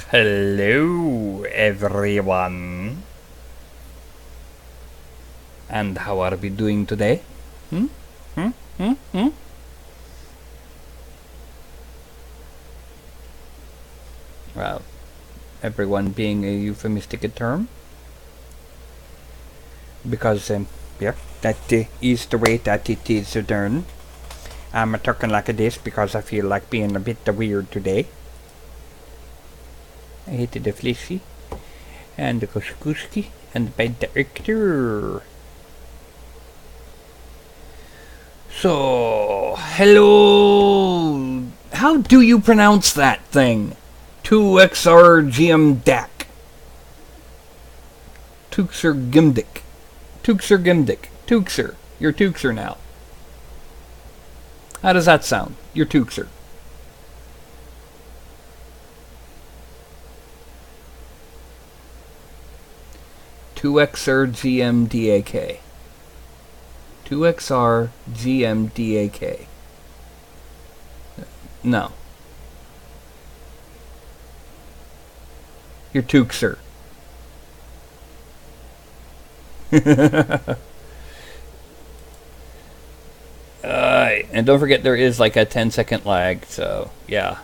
Hello, everyone. And how are we doing today? Hmm? Hmm? Hmm? Hmm? Well, everyone being a euphemistic term. Because, yeah, that is the way that it is done. I'm talking like this because I feel like being a bit weird today. I hate the fleshy and the kuskuski and the director. So, hello. How do you pronounce that thing? 2XR GM Tuxer Gimdick. Tuxer. You're Tuxer now. How does that sound? You're Tuxer. GMDAK. 2XR GMDAK. No. You're Tuxer. And don't forget there is like a 10-second lag, so yeah.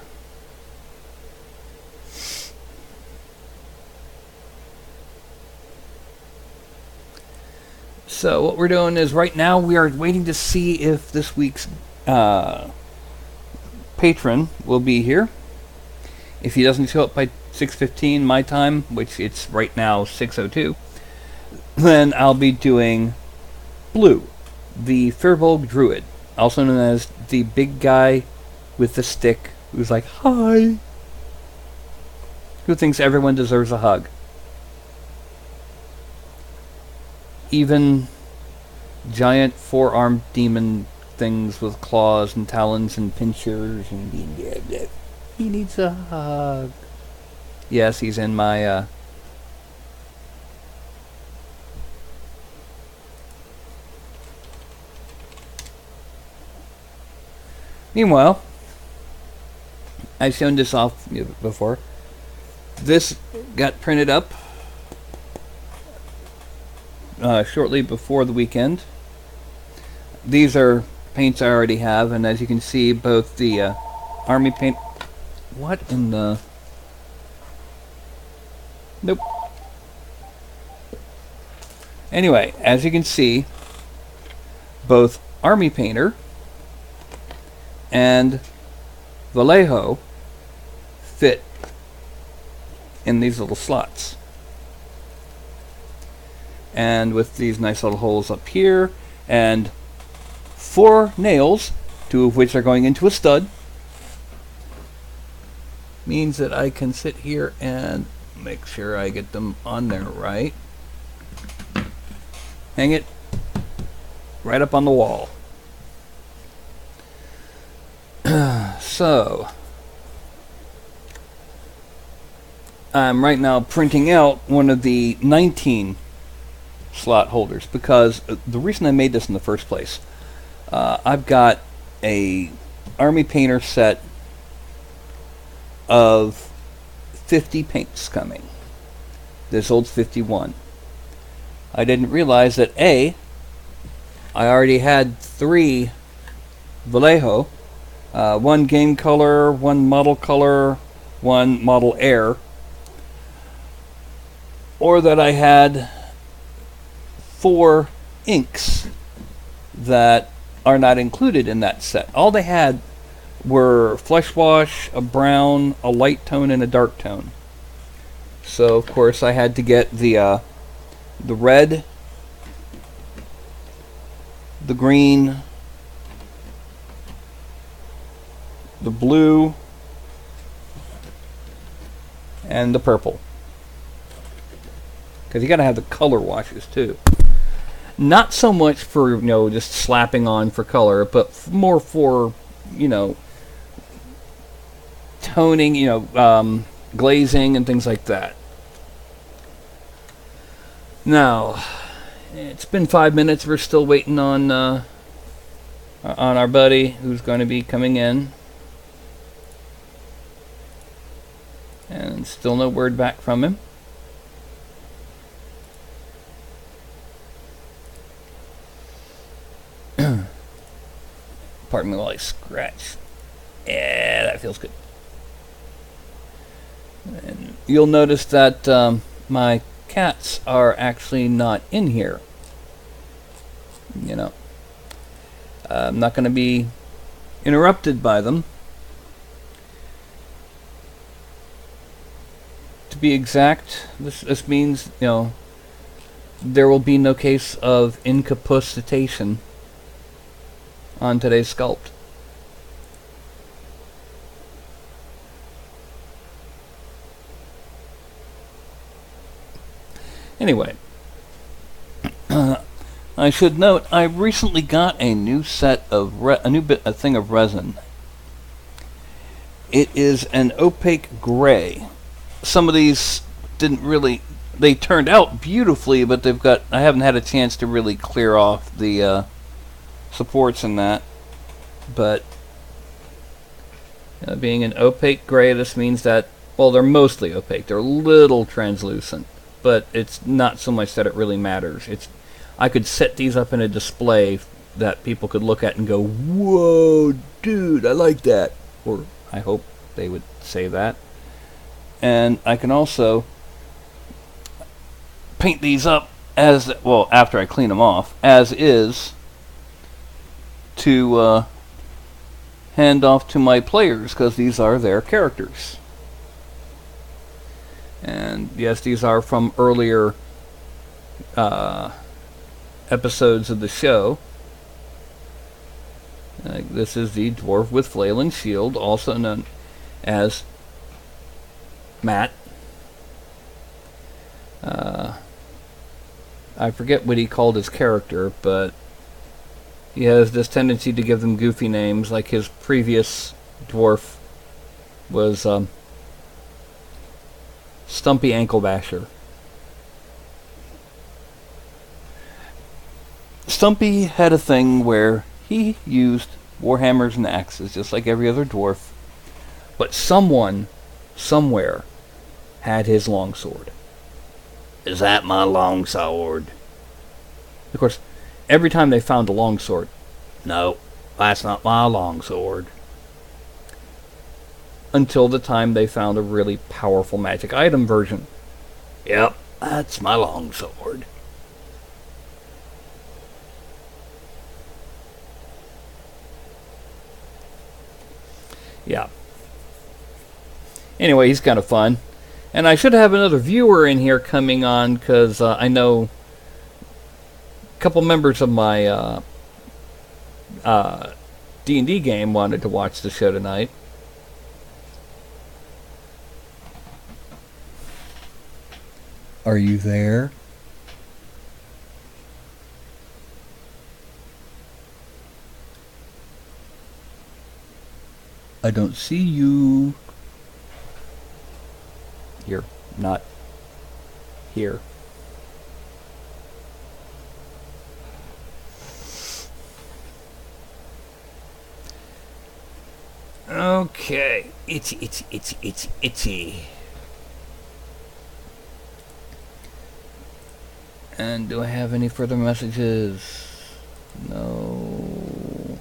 So what we're doing is right now we are waiting to see if this week's patron will be here. If he doesn't show up by 6:15 my time, which it's right now 6:02, then I'll be doing Blue, the Firbolg Druid, also known as the big guy with the stick who's like, hi, who thinks everyone deserves a hug. Even giant four-armed demon things with claws and talons and pincers and he needs a hug. Yes, he's in my Meanwhile, I've shown this off before. This got printed up shortly before the weekend. These are paints I already have, and as you can see, both the army paint... What in the... Nope. Anyway, as you can see, both Army Painter and Vallejo fit in these little slots. And with these nice little holes up here, and 4 nails, 2 of which are going into a stud, means that I can sit here and make sure I get them on there right. Hang it right up on the wall. So, I'm right now printing out one of the 19 slot holders because the reason I made this in the first place, I've got a Army Painter set of 50 paints coming. This holds 51. I didn't realize that I already had 3 Vallejo, 1 game color, 1 color, 1 model air, or that I had 4 inks that are not included in that set. All they had were flesh wash, a brown, a light tone, and a dark tone. So of course I had to get the red, the green, the blue, and the purple. Because you gotta have the color washes too. Not so much for, just slapping on for color, but more for, toning, glazing and things like that. Now, it's been 5 minutes. We're still waiting on our buddy who's going to be coming in. And still no word back from him. Pardon me while I scratch. Yeah, that feels good. And you'll notice that my cats are actually not in here. You know, I'm not going to be interrupted by them. To be exact, this means, you know, there will be no case of incapacitation on today's sculpt. Anyway, I should note I recently got a new set of a thing of resin. It is an opaque gray. Some of these didn't really, they turned out beautifully, but I haven't had a chance to really clear off the supports and that. But being an opaque gray, this means that, well, they're mostly opaque. They're a little translucent, but it's not so much that it really matters. I could set these up in a display that people could look at and go, "Whoa, dude, I like that." Or I hope they would say that. And I can also paint these up after I clean them off, as is, to hand off to my players, because these are their characters. And yes, these are from earlier episodes of the show. This is the dwarf with flail and shield, also known as Matt. I forget what he called his character, but he has this tendency to give them goofy names, like his previous dwarf was Stumpy Ankle Basher. Stumpy had a thing where he used warhammers and axes just like every other dwarf, but someone, somewhere, had his longsword. Is that my longsword? Of course, every time they found a longsword, no, that's not my longsword. Until the time they found a really powerful magic item version. Yep, that's my longsword. Yeah. Anyway, he's kind of fun. And I should have another viewer in here coming on, because I know a couple members of my D&D game wanted to watch the show tonight. Are you there? I don't see you. You're not here. Okay. Itchy. And do I have any further messages? No.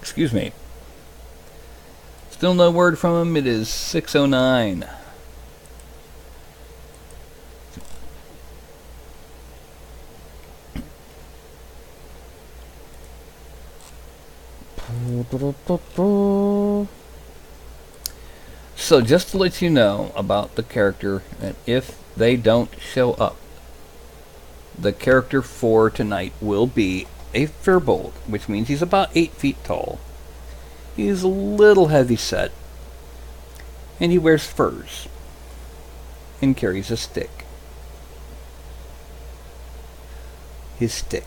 Excuse me. Still no word from him. It is 6:09. So just to let you know about the character, and if they don't show up, the character for tonight will be a Firbolg, which means he's about 8 feet tall. He's a little heavy set, and he wears furs, and carries a stick. His stick.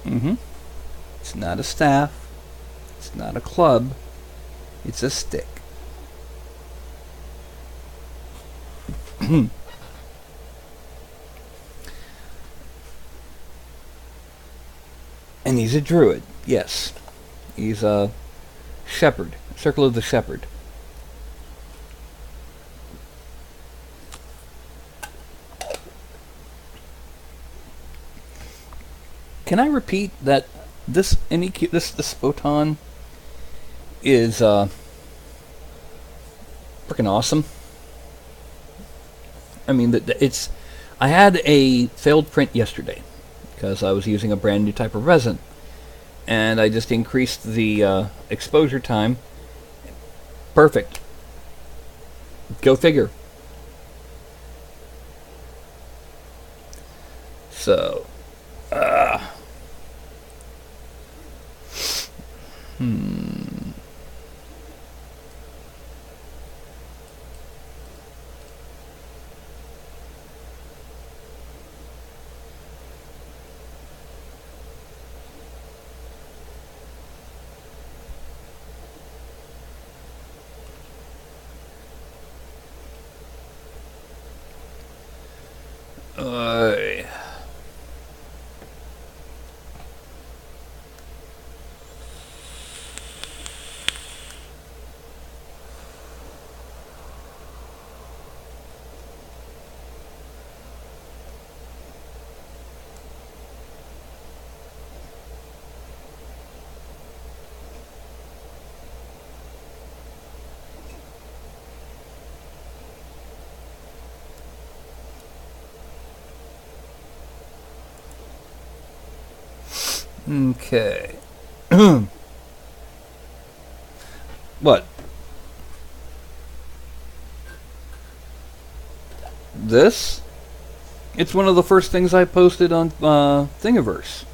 It's not a staff, it's not a club, it's a stick. And he's a druid, yes. He's a shepherd, circle of the shepherd. Can I repeat that this photon is freaking awesome? I mean, it's. I had a failed print yesterday because I was using a brand new type of resin, and I just increased the exposure time. Perfect. Go figure. So, okay. What? This? It's one of the first things I posted on Thingiverse.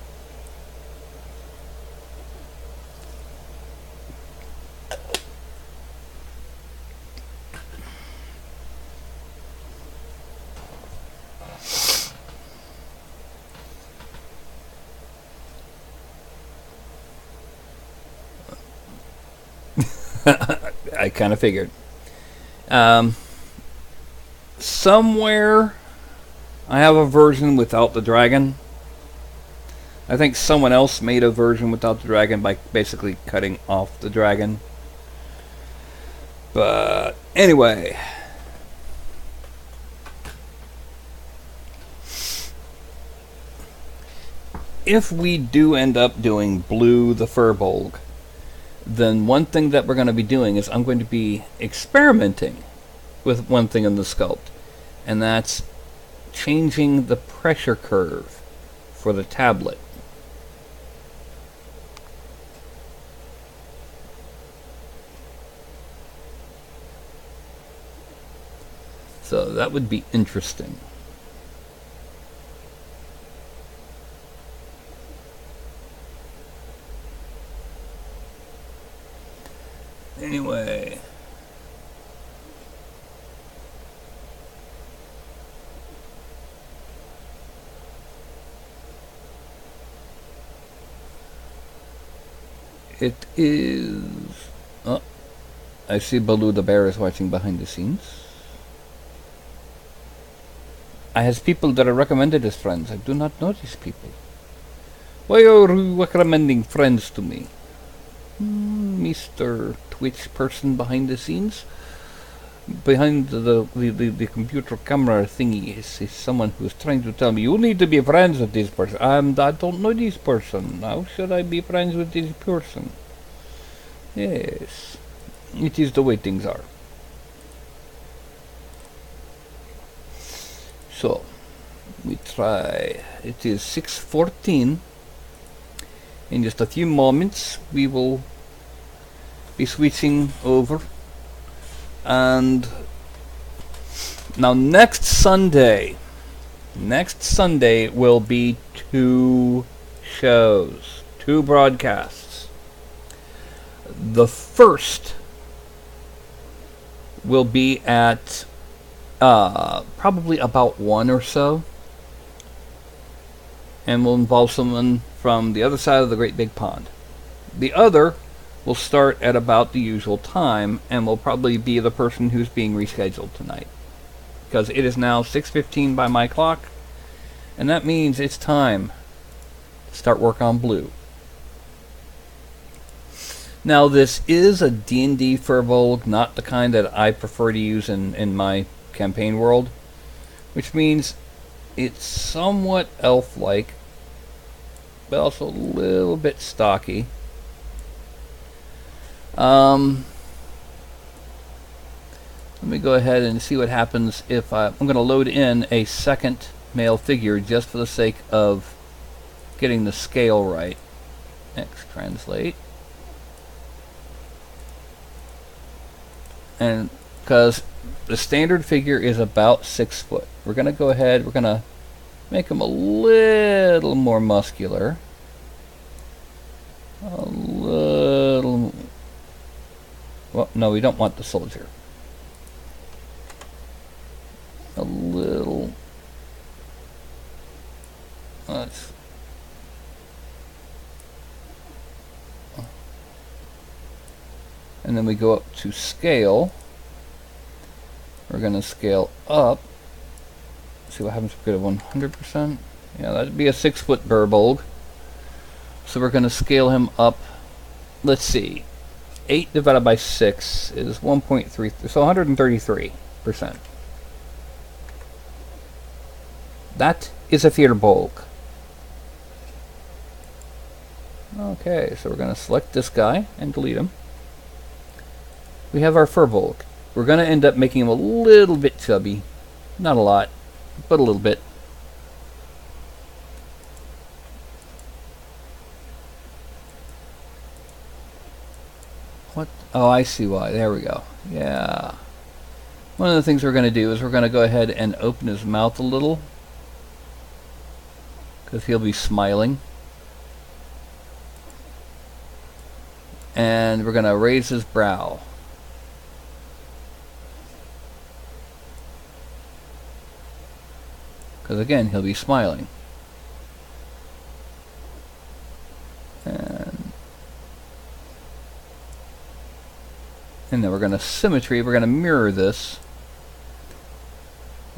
I kind of figured. Somewhere I have a version without the dragon. I think someone else made a version without the dragon by basically cutting off the dragon. But anyway. If we do end up doing blue the Firbolg, then one thing that we're going to be doing is I'm going to be experimenting with one thing in the sculpt, and that's changing the pressure curve for the tablet. So that would be interesting. Anyway, it is. Oh, I see Baloo the bear is watching behind the scenes. I have people that are recommended as friends. I do not know these people. Why are you recommending friends to me? Mr. Twitch person behind the scenes, behind the computer camera thingy is someone who's trying to tell me you need to be friends with this person. I don't know this person. How should I be friends with this person? Yes, it is the way things are. So we try. It is 6:14. In just a few moments we will be switching over, and now next Sunday will be 2 shows, 2 broadcasts. The first will be at probably about 1 or so, and will involve someone from the other side of the great big pond. The other will start at about the usual time, and will probably be the person who's being rescheduled tonight, because it is now 6:15 by my clock, and that means it's time to start work on blue. Now this is a D&D Firbolg, not the kind that I prefer to use in my campaign world, which means it's somewhat elf-like, but also a little bit stocky. Let me go ahead and see what happens if I'm going to load in a second male figure just for the sake of getting the scale right. X translate. And because the standard figure is about 6 foot, we're going to go ahead, we're going to make him a little more muscular. A little. Well, no, we don't want the soldier. A little. Let's. And then we go up to scale. We're going to scale up. See what happens if we go to 100%. Yeah, that'd be a 6 foot Firbolg. So we're going to scale him up. Let's see. 8 divided by 6 is 1.3, so 133%. That is a Firbolg. Okay, so we're going to select this guy and delete him. We have our Firbolg. We're going to end up making him a little bit chubby. Not a lot, but a little bit. What? Oh, I see why. There we go. Yeah. One of the things we're going to do is we're going to go ahead and open his mouth a little, because he'll be smiling. And we're going to raise his brow. Because again, he'll be smiling. And then we're going to symmetry, we're going to mirror this.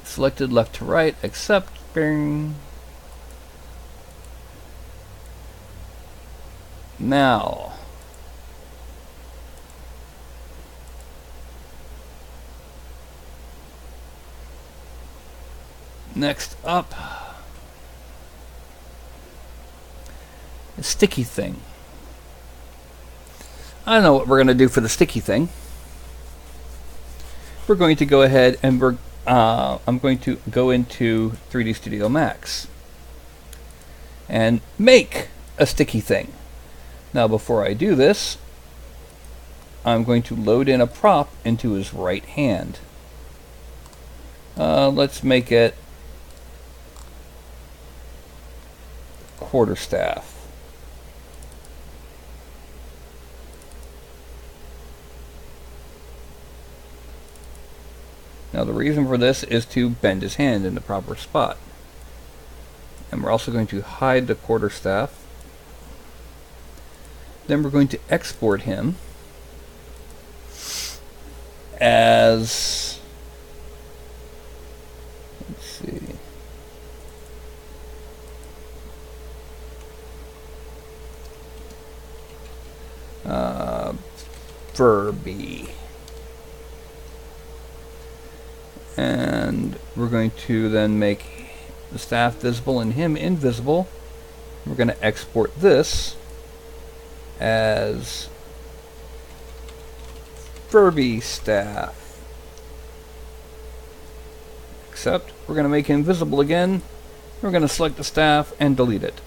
Selected left to right, except, bing. Now. Next up, a sticky thing. I don't know what we're going to do for the sticky thing. We're going to go ahead and I'm going to go into 3D Studio Max and make a sticky thing. Now before I do this, I'm going to load in a prop into his right hand. Let's make it quarterstaff. Now the reason for this is to bend his hand in the proper spot. And we're also going to hide the quarterstaff. Then we're going to export him as, let's see, Furby. And we're going to then make the staff visible and him invisible. We're going to export this as Furby staff. Except we're going to make him visible again. We're going to select the staff and delete it,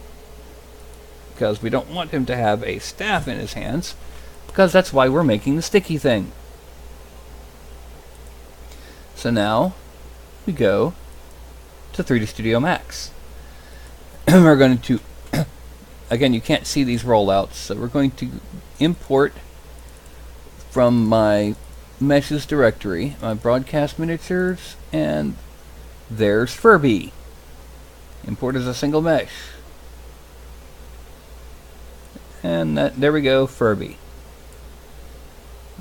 because we don't want him to have a staff in his hands, because that's why we're making the sticky thing. So now we go to 3D Studio Max. We're going to, again, you can't see these rollouts, so we're going to import from my meshes directory, my broadcast miniatures, and there's Furby. Import as a single mesh. And there we go, Furby.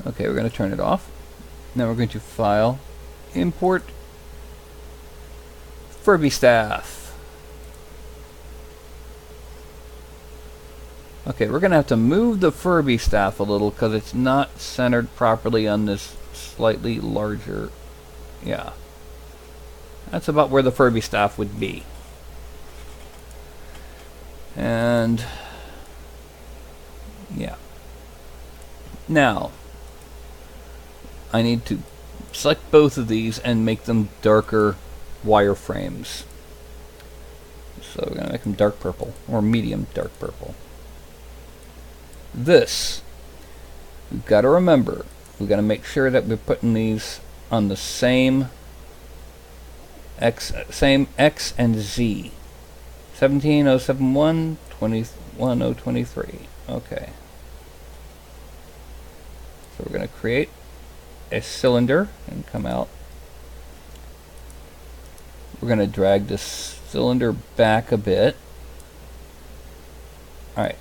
Okay, we're going to turn it off. Now we're going to File, Import, Furby staff. Okay, we're going to have to move the Furby staff a little because it's not centered properly on this slightly larger... Yeah. That's about where the Furby staff would be. And... yeah. Now, I need to select both of these and make them darker wireframes. So we're going to make them dark purple, or medium dark purple. This, we've got to remember, we've got to make sure that we're putting these on the same X and Z. 17071, 21023. Okay. So we're going to create a cylinder and come out. We're going to drag this cylinder back a bit. Alright.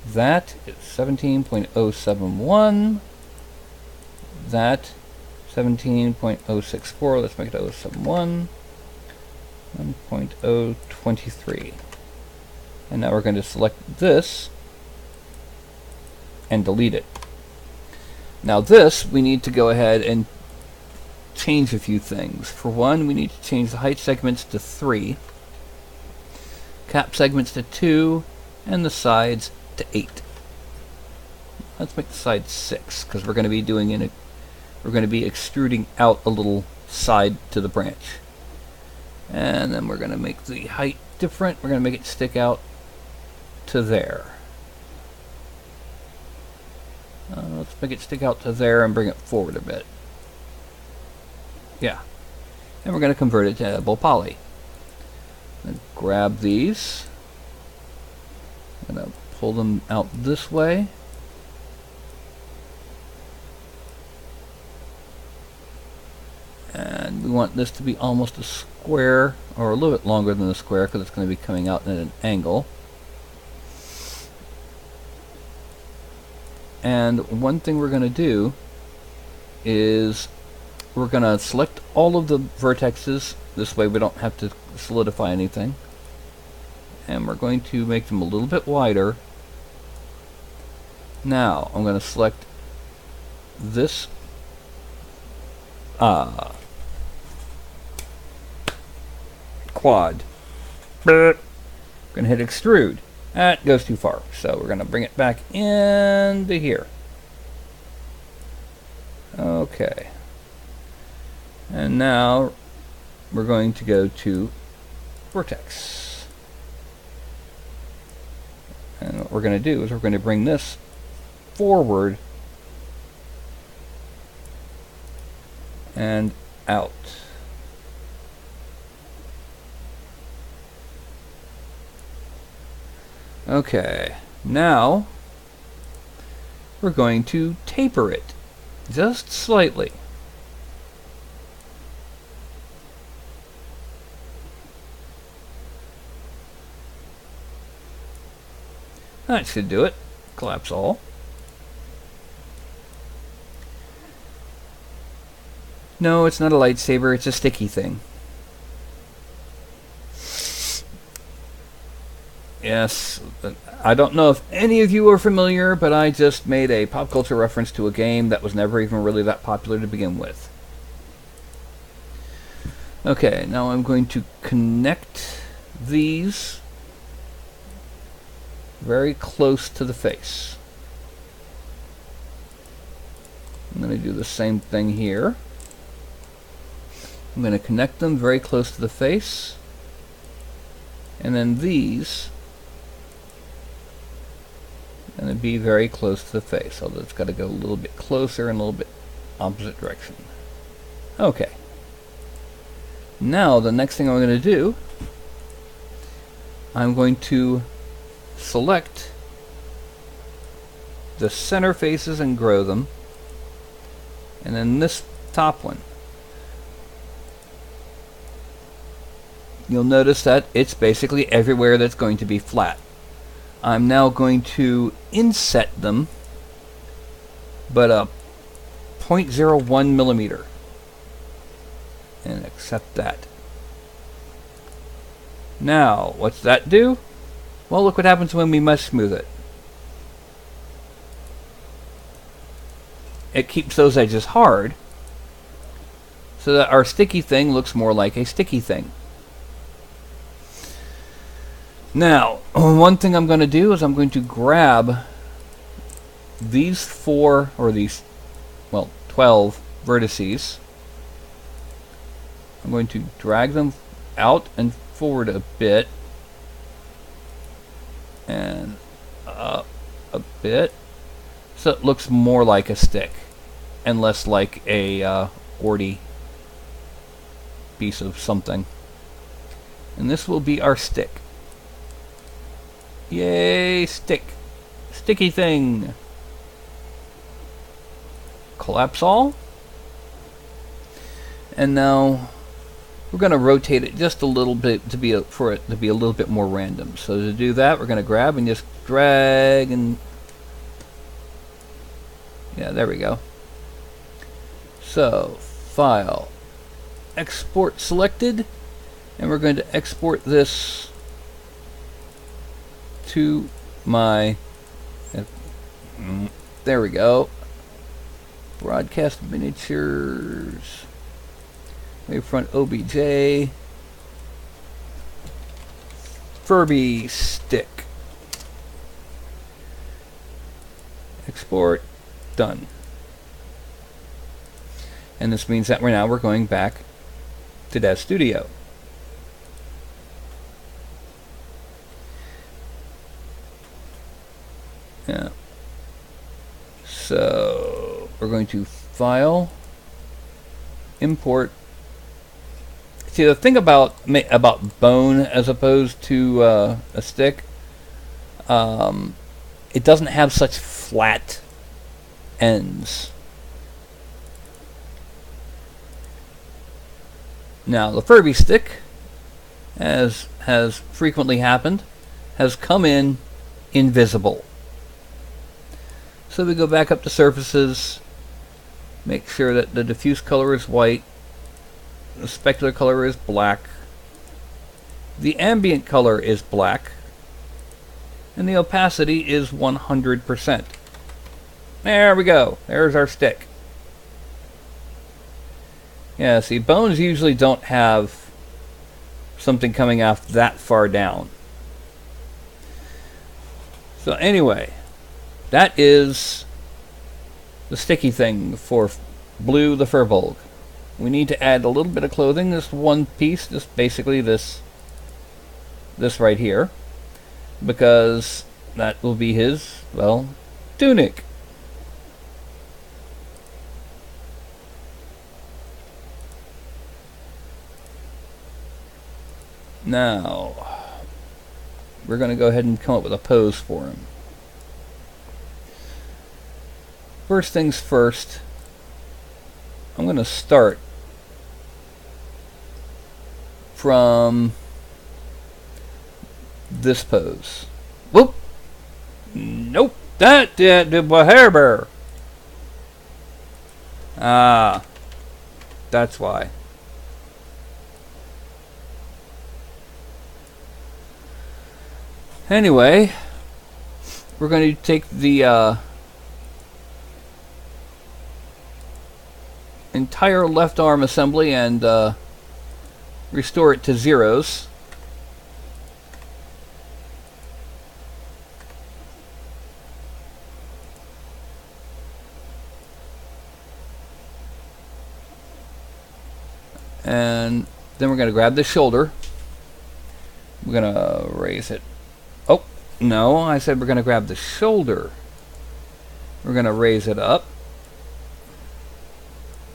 That is 17.071. That 17.064. Let's make it 071. 1.023. And now we're going to select this and delete it. Now this, we need to go ahead and change a few things. For one, we need to change the height segments to 3, cap segments to 2, and the sides to 8. Let's make the sides 6 because we're going to be doing we're going to be extruding out a little side to the branch. And then we're going to make the height different. We're going to make it stick out to there. Let's make it stick out to there and bring it forward a bit. Yeah. And we're going to convert it to editable poly. And grab these. I'm going to pull them out this way. And we want this to be almost a square, or a little bit longer than a square because it's going to be coming out at an angle. And one thing we're going to do is we're going to select all of the vertexes. This way we don't have to solidify anything. And we're going to make them a little bit wider. Now I'm going to select this quad. We're going to hit extrude. That goes too far, so we're going to bring it back into here. Okay. And now we're going to go to vertex. And what we're going to do is we're going to bring this forward and out. Okay, now we're going to taper it just slightly. That should do it. Collapse all. No, it's not a lightsaber, it's a sticky thing. Yes, I don't know if any of you are familiar, but I just made a pop culture reference to a game that was never even really that popular to begin with. Okay, now I'm going to connect these very close to the face. I'm going to do the same thing here. I'm going to connect them very close to the face. And then these are going to be very close to the face. Although it's got to go a little bit closer and a little bit opposite direction. Okay. Now the next thing I'm going to do, I'm going to select the center faces and grow them. And then this top one. You'll notice that it's basically everywhere that's going to be flat. I'm now going to inset them, but a 0.01 millimeter. And accept that. Now, what's that do? Well, look what happens when we mesh smooth it. it keeps those edges hard so that our sticky thing looks more like a sticky thing. Now, one thing I'm going to do is I'm going to grab these 4, or these, well, 12 vertices. I'm going to drag them out and forward a bit, and up a bit, so it looks more like a stick and less like a orty piece of something. And this will be our stick. Yay, stick. Sticky thing. Collapse all. And now we're going to rotate it just a little bit for it to be a little bit more random. So to do that, we're going to grab and just drag and... yeah, there we go. So, File, Export selected, and we're going to export this to my... there we go. Broadcast miniatures. Wavefront OBJ. Furby stick. Export. Done. And this means that we're going back to Dev Studio. Yeah. So we're going to File, Import. See, the thing about bone as opposed to a stick, it doesn't have such flat ends. Now, the Furby stick, as has frequently happened, has come in invisible. So we go back up to surfaces, make sure that the diffuse color is white, the specular color is black, the ambient color is black, and the opacity is 100%. There we go. There's our stick. Yeah, see, bones usually don't have something coming off that far down. So anyway, that is the sticky thing for Blue the Firbolg. We need to add a little bit of clothing. This one piece, just basically this right here, because that will be his, well, tunic. Now, we're going to go ahead and come up with a pose for him. First things first, I'm going to start from this pose. Whoop! Nope! That did the hair bear. Ah, that's why. Anyway, we're going to take the entire left arm assembly and restore it to zeros. And then we're going to grab the shoulder. We're going to raise it. Oh, no, I said we're going to grab the shoulder. We're going to raise it up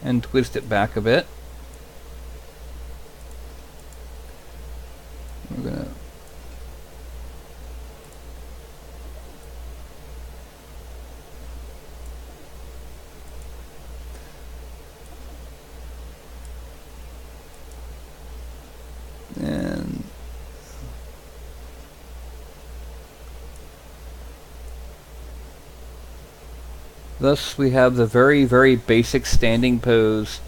and twist it back a bit. We're going to and thus we have the very, very basic standing pose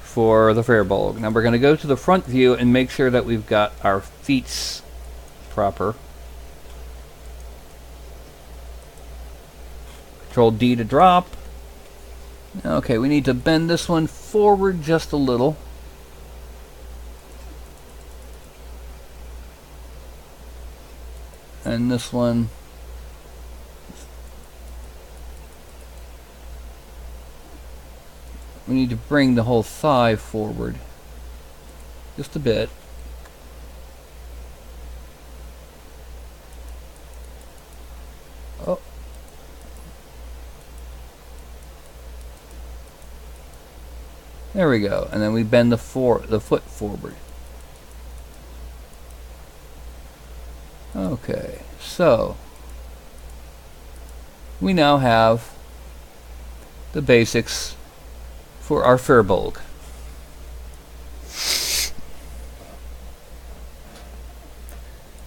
for the Firbolg. Now we're going to go to the front view and make sure that we've got our feet proper. Control D to drop. Okay, we need to bend this one forward just a little. And this one, we need to bring the whole thigh forward just a bit. Oh. There we go. And then we bend the foot forward. Okay, so we now have the basics for our Firbolg.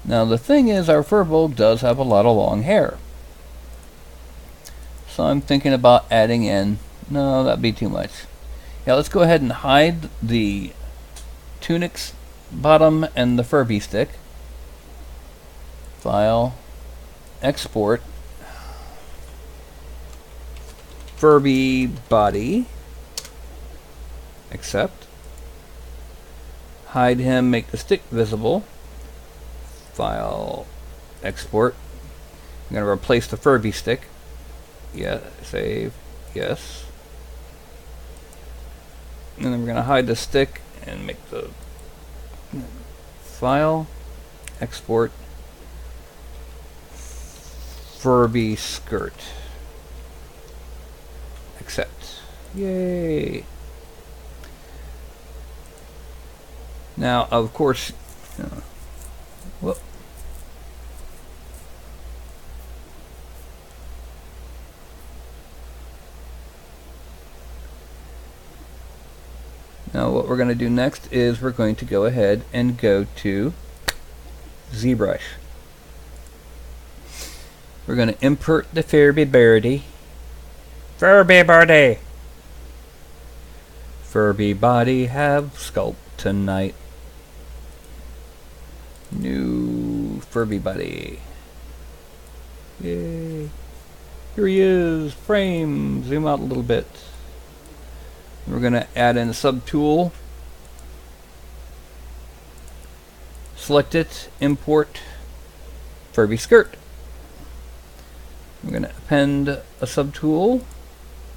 Now the thing is, our Firbolg does have a lot of long hair. So I'm thinking about adding in, no, that'd be too much. Yeah, let's go ahead and hide the tunic's bottom and the Furby stick. File, export, Furby body, accept, hide him, make the stick visible, file, export. I'm going to replace the Furby stick. Yeah, save, yes. And then we're going to hide the stick and make the file, export, Furby skirt. Accept. Yay! Now, of course, whoop. Now, what we're going to do next is we're going to go ahead and go to ZBrush. We're going to import the Furby body. Furby body! Furby body have sculpt tonight. New Furby body. Yay! Here he is! Frame! Zoom out a little bit. We're going to add in a subtool. Select it, import Furby skirt. We're going to append a subtool,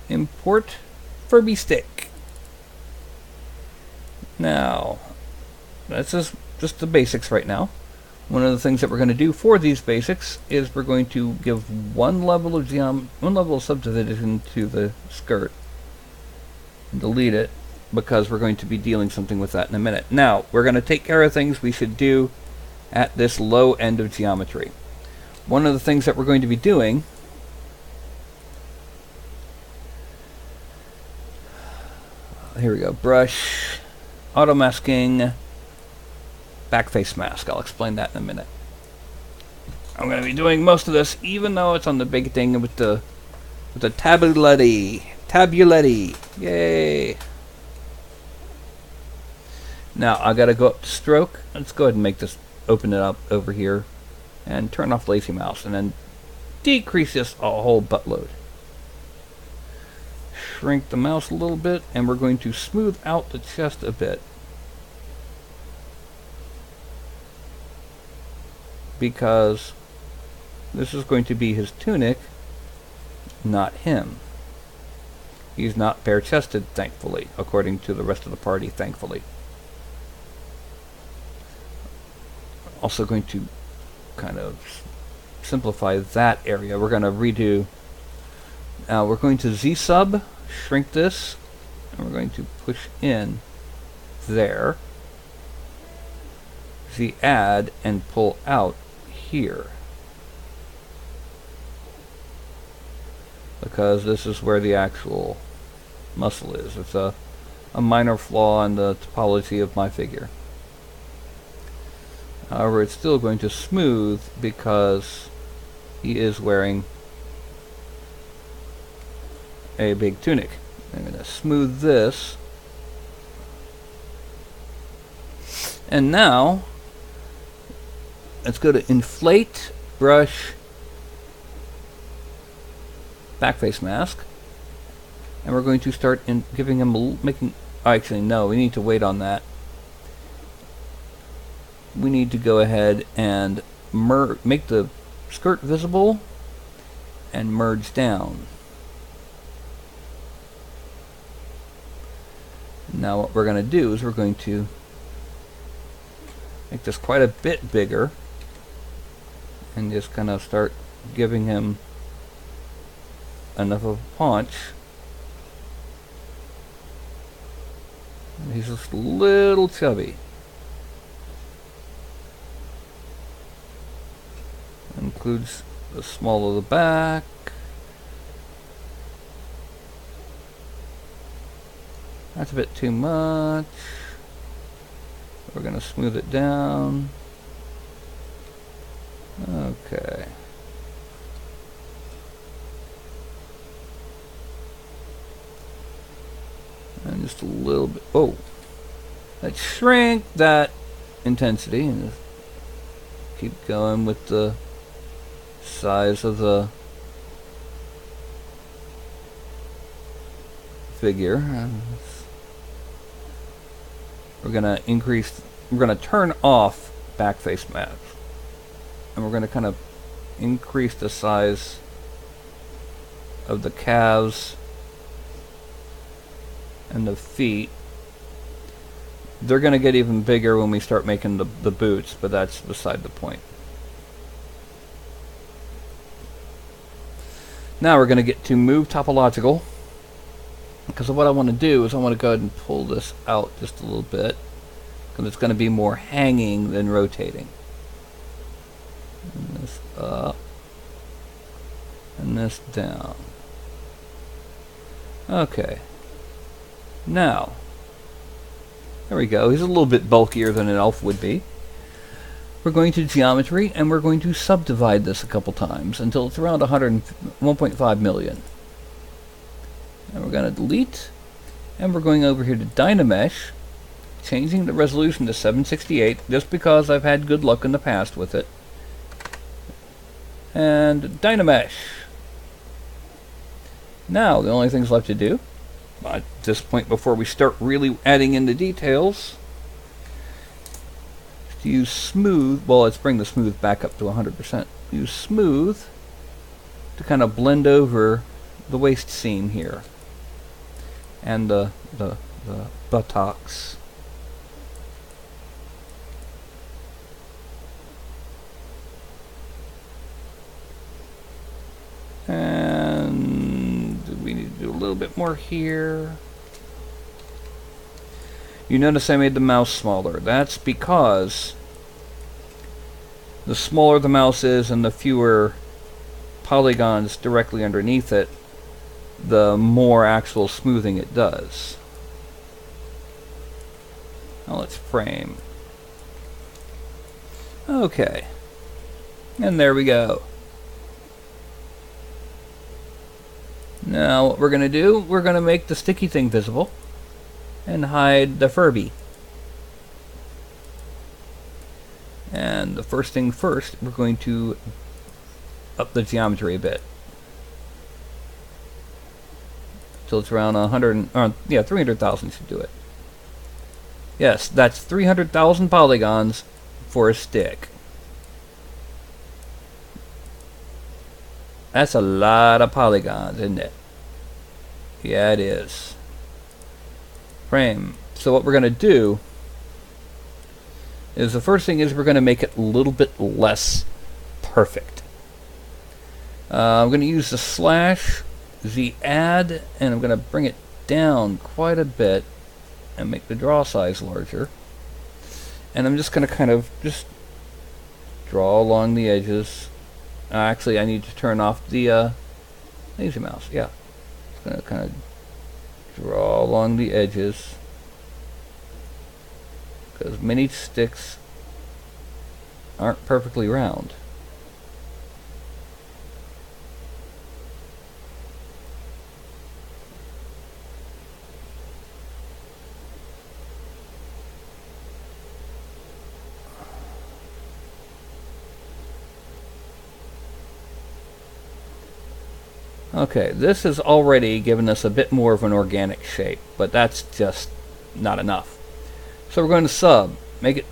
import Furby stick. Now, that's just the basics right now. One of the things that we're going to do for these basics is we're going to give one level of subdivision to the skirt and delete it, because we're going to be dealing something with that in a minute. Now, we're going to take care of things we should do at this low end of geometry. One of the things that we're going to be doing here we go, brush, auto masking, backface mask. I'll explain that in a minute. I'm going to be doing most of this even though it's on the big thing with the tabuletti. Yay! Now I gotta go up to stroke. Let's go ahead and make this, open it up over here and turn off lazy mouse and then decrease this a whole buttload. Shrink the mouse a little bit and we're going to smooth out the chest a bit, because this is going to be his tunic, not him. He's not bare-chested, thankfully, according to the rest of the party, thankfully. Also going to kind of simplify that area. We're going to redo. Now we're going to Z-sub, shrink this, and we're going to push in there. Z-add and pull out here, because this is where the actual muscle is. It's a minor flaw in the topology of my figure. However, it's still going to smooth because he is wearing a big tunic. I'm going to smooth this. And now, let's go to inflate, brush, backface mask. And we're going to start giving him making. Actually, no, we need to wait on that. We need to go ahead and make the skirt visible and merge down. Now what we're going to do is we're going to make this quite a bit bigger and just kind of start giving him enough of a punch. And he's just a little chubby. Includes the small of the back. That's a bit too much. We're going to smooth it down. Okay. And just a little bit. Oh, let's shrink that intensity and just keep going with the size of the figure. We're gonna turn off backface mask, and we're gonna kind of increase the size of the calves and the feet. They're gonna get even bigger when we start making the boots, but that's beside the point. Now we're gonna get to move topological, because what I want to do is I want to go ahead and pull this out just a little bit, because it's going to be more hanging than rotating. And this up and this down. Okay. Now, there we go. He's a little bit bulkier than an elf would be. We're going to geometry, and we're going to subdivide this a couple times until it's around 1.5 million. And we're going to delete, and we're going over here to Dynamesh, changing the resolution to 768, just because I've had good luck in the past with it. And Dynamesh. Now, the only things left to do, at this point before we start really adding in the details, is to use smooth. Well, let's bring the smooth back up to 100%. Use smooth to kind of blend over the waist seam here. And the buttocks. And we need to do a little bit more here. You notice I made the mouse smaller. That's because the smaller the mouse is and the fewer polygons directly underneath it, the more actual smoothing it does. Now let's frame. Okay. And there we go. Now what we're going to do, we're going to make the sticky thing visible and hide the Furby. And the first thing first, we're going to up the geometry a bit. So it's around 300,000 should do it. Yes, that's 300,000 polygons for a stick. That's a lot of polygons, isn't it? Yeah, it is. Frame. So what we're going to do is the first thing is we're going to make it a little bit less perfect. I'm going to use the slash, the add, and I'm going to bring it down quite a bit and make the draw size larger. And I'm just going to kind of just draw along the edges. Actually, I need to turn off the lazy mouse. Yeah. Just going to kind of draw along the edges, because many sticks aren't perfectly round. Okay, this has already given us a bit more of an organic shape, but that's just not enough. So we're going to sub, make it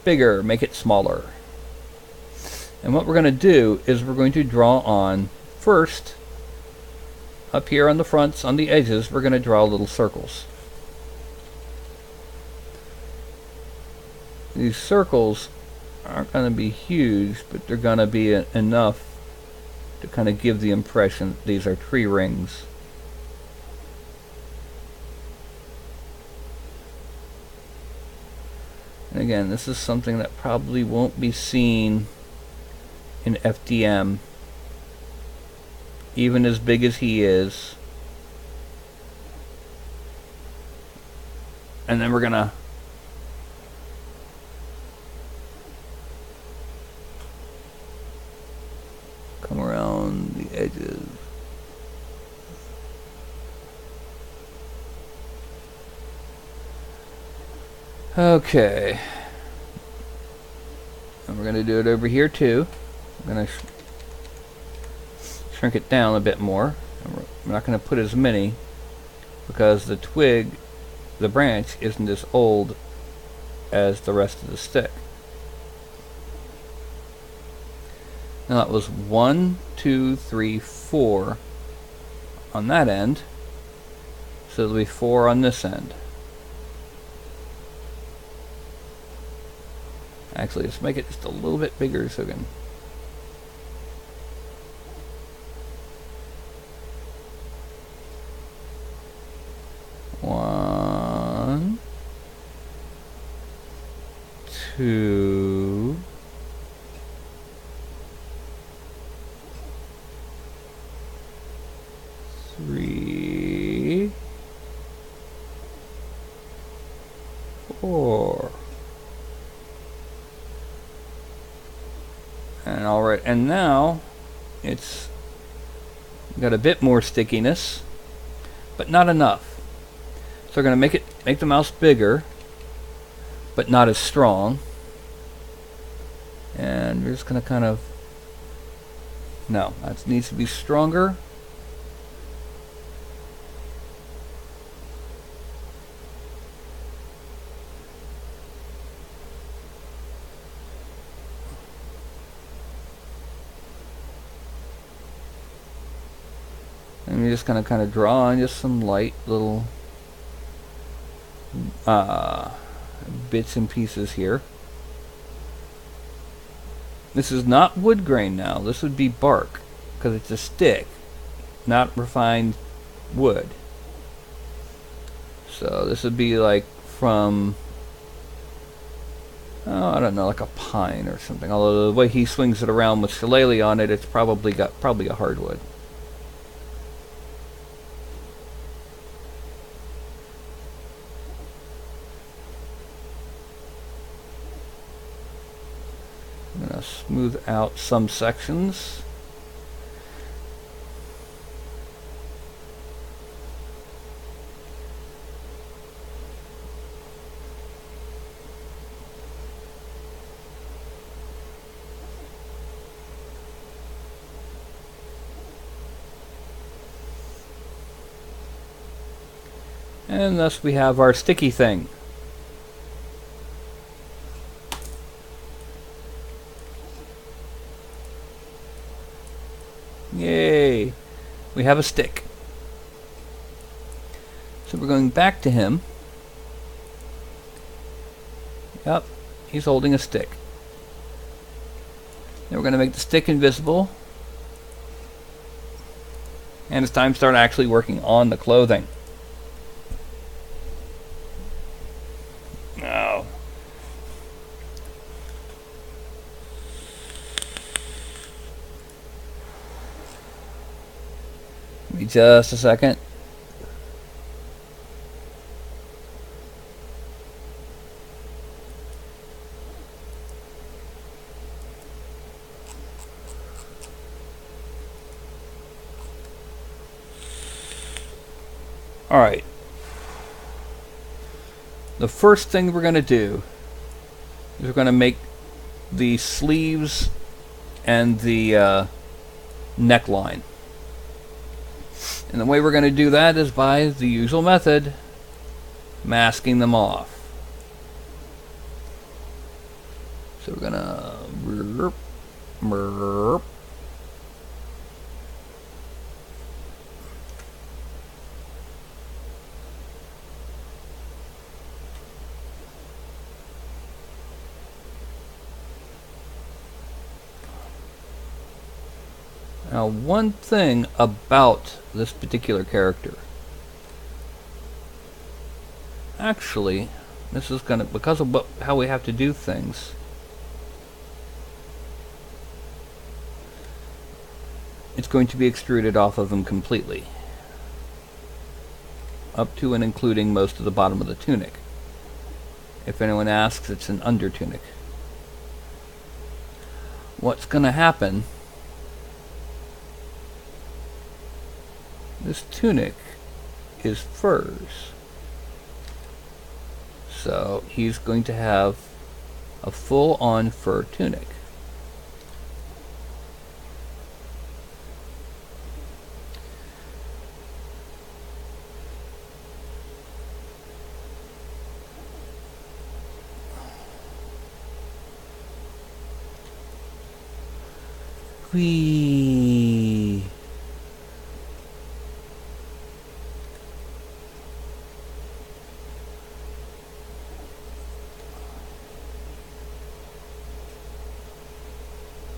bigger, make it smaller. And what we're going to do is we're going to draw on, first, up here on the fronts, on the edges, we're going to draw little circles. These circles aren't going to be huge, but they're going to be enough to kind of give the impression that these are tree rings. And again, this is something that probably won't be seen in FDM, even as big as he is. And then we're gonna come around the edges. Okay. And we're going to do it over here too. I'm going to shrink it down a bit more. We're not going to put as many because the twig, the branch, isn't as old as the rest of the stick. Now that was 1, 2, 3, 4 on that end. So there'll be 4 on this end. Actually, let's make it just a little bit bigger so we can... One, 2, 3, 4. And alright, and now it's got a bit more stickiness, but not enough. So we're going to make the mouse bigger, but not as strong. And we're just going to kind of, no, that needs to be stronger. And you're just going to kind of draw on just some light little bits and pieces here. This is not wood grain now. This would be bark because it's a stick, not refined wood. So this would be like from, oh, I don't know, like a pine or something. Although the way he swings it around with shillelagh on it, it's probably a hardwood. I'm going to smooth out some sections. And thus we have our sticky thing. Yay! We have a stick. So we're going back to him. Yep, he's holding a stick. Then we're going to make the stick invisible. And it's time to start actually working on the clothing. Now, give me just a second. All right. The first thing we're going to do is we're going to make the sleeves and the neckline. And the way we're going to do that is by the usual method, masking them off. So we're going to merp. Now, one thing about this particular character, actually, this is going to, because of how we have to do things, it's going to be extruded off of them completely, up to and including most of the bottom of the tunic. If anyone asks, it's an under tunic. What's going to happen, this tunic is furs, so he's going to have a full-on fur tunic. Whee!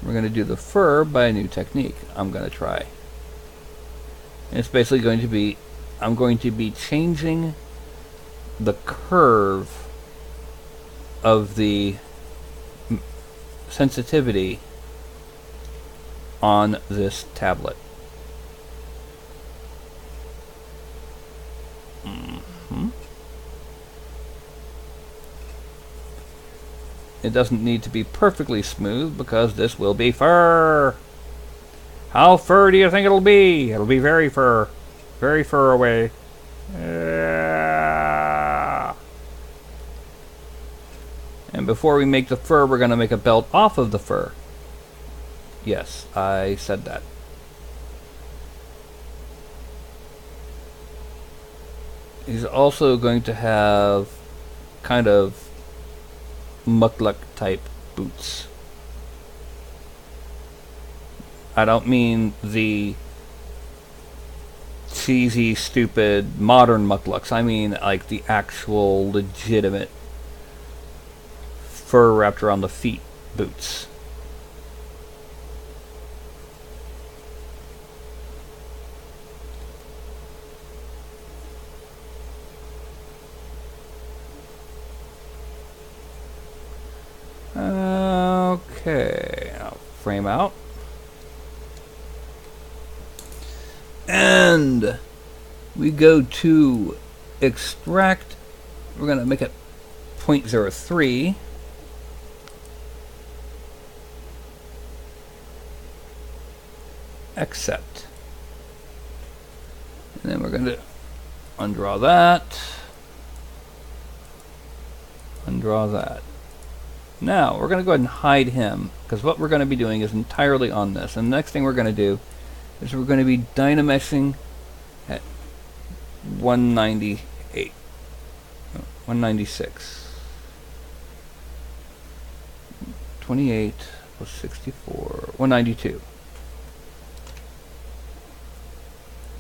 We're going to do the fur by a new technique I'm going to try. And it's basically going to be, I'm going to be changing the curve of the sensitivity on this tablet. It doesn't need to be perfectly smooth because this will be fur. How fur do you think it'll be? It'll be very fur. Very fur away. And before we make the fur, we're going to make a belt off of the fur. Yes, I said that. He's also going to have kind of mukluk type boots. I don't mean the cheesy, stupid, modern mukluks. I mean like the actual legitimate fur wrapped around the feet boots. Okay, I'll frame out. And we go to extract. We're going to make it 0.03. Accept. And then we're going to undraw that. Undraw that. Now, we're going to go ahead and hide him, because what we're going to be doing is entirely on this. And the next thing we're going to do is we're going to be dynameshing at 198. 196. 28 plus 64. 192.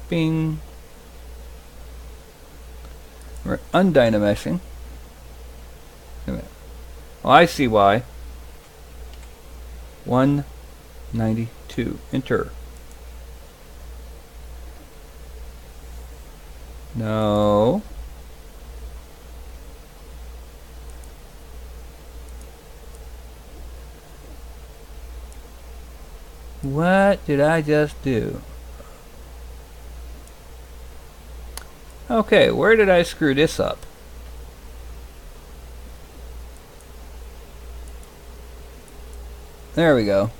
Bing. We're undynameshing. Wait a minute. Oh, I see why. 192. Enter. No. What did I just do? Okay, where did I screw this up? There we go.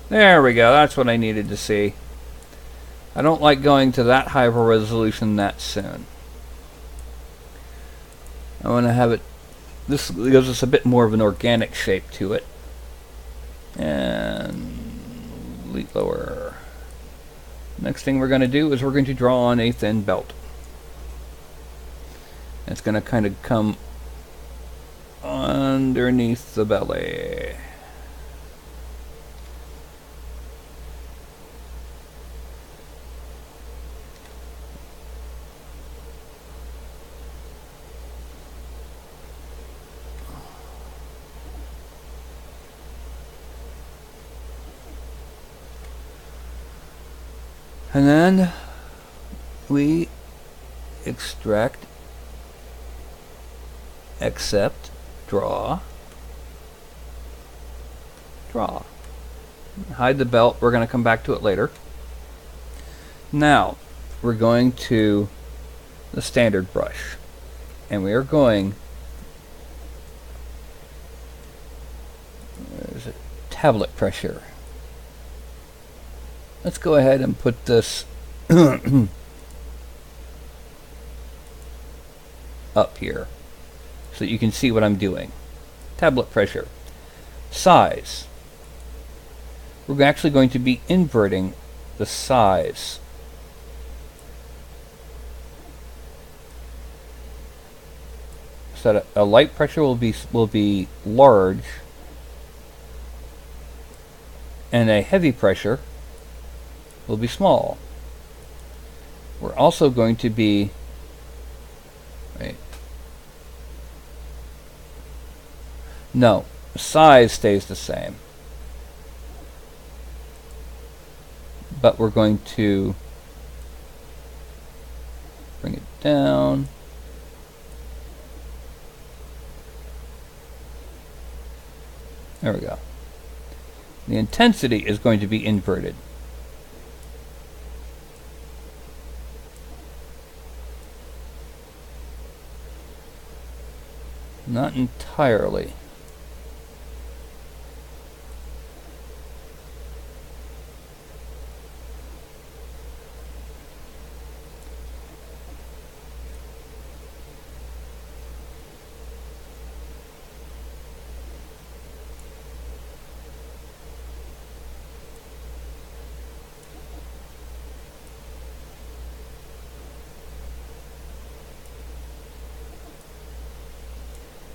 There we go. That's what I needed to see. I don't like going to that high of a resolution that soon. I want to have it This gives us a bit more of an organic shape to it. And lead lower. Next thing we're going to do is we're going to draw on a thin belt. It's going to kind of come underneath the belly. And then we extract, accept, draw, draw. Hide the belt. We're going to come back to it later. Now, we're going to the standard brush. And we are going, where's it? Tablet pressure. Let's go ahead and put this up here so that you can see what I'm doing. Tablet pressure. Size. We're actually going to be inverting the size. So that a light pressure will be large, and a heavy pressure will be small. We're also going to be, wait, no, the size stays the same, but we're going to bring it down. There we go. The intensity is going to be inverted. Not entirely.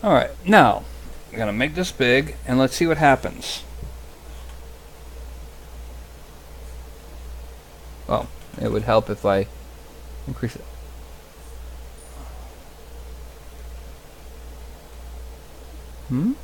Alright, now, I'm going to make this big, and let's see what happens. Well, it would help if I increase it. Hmm?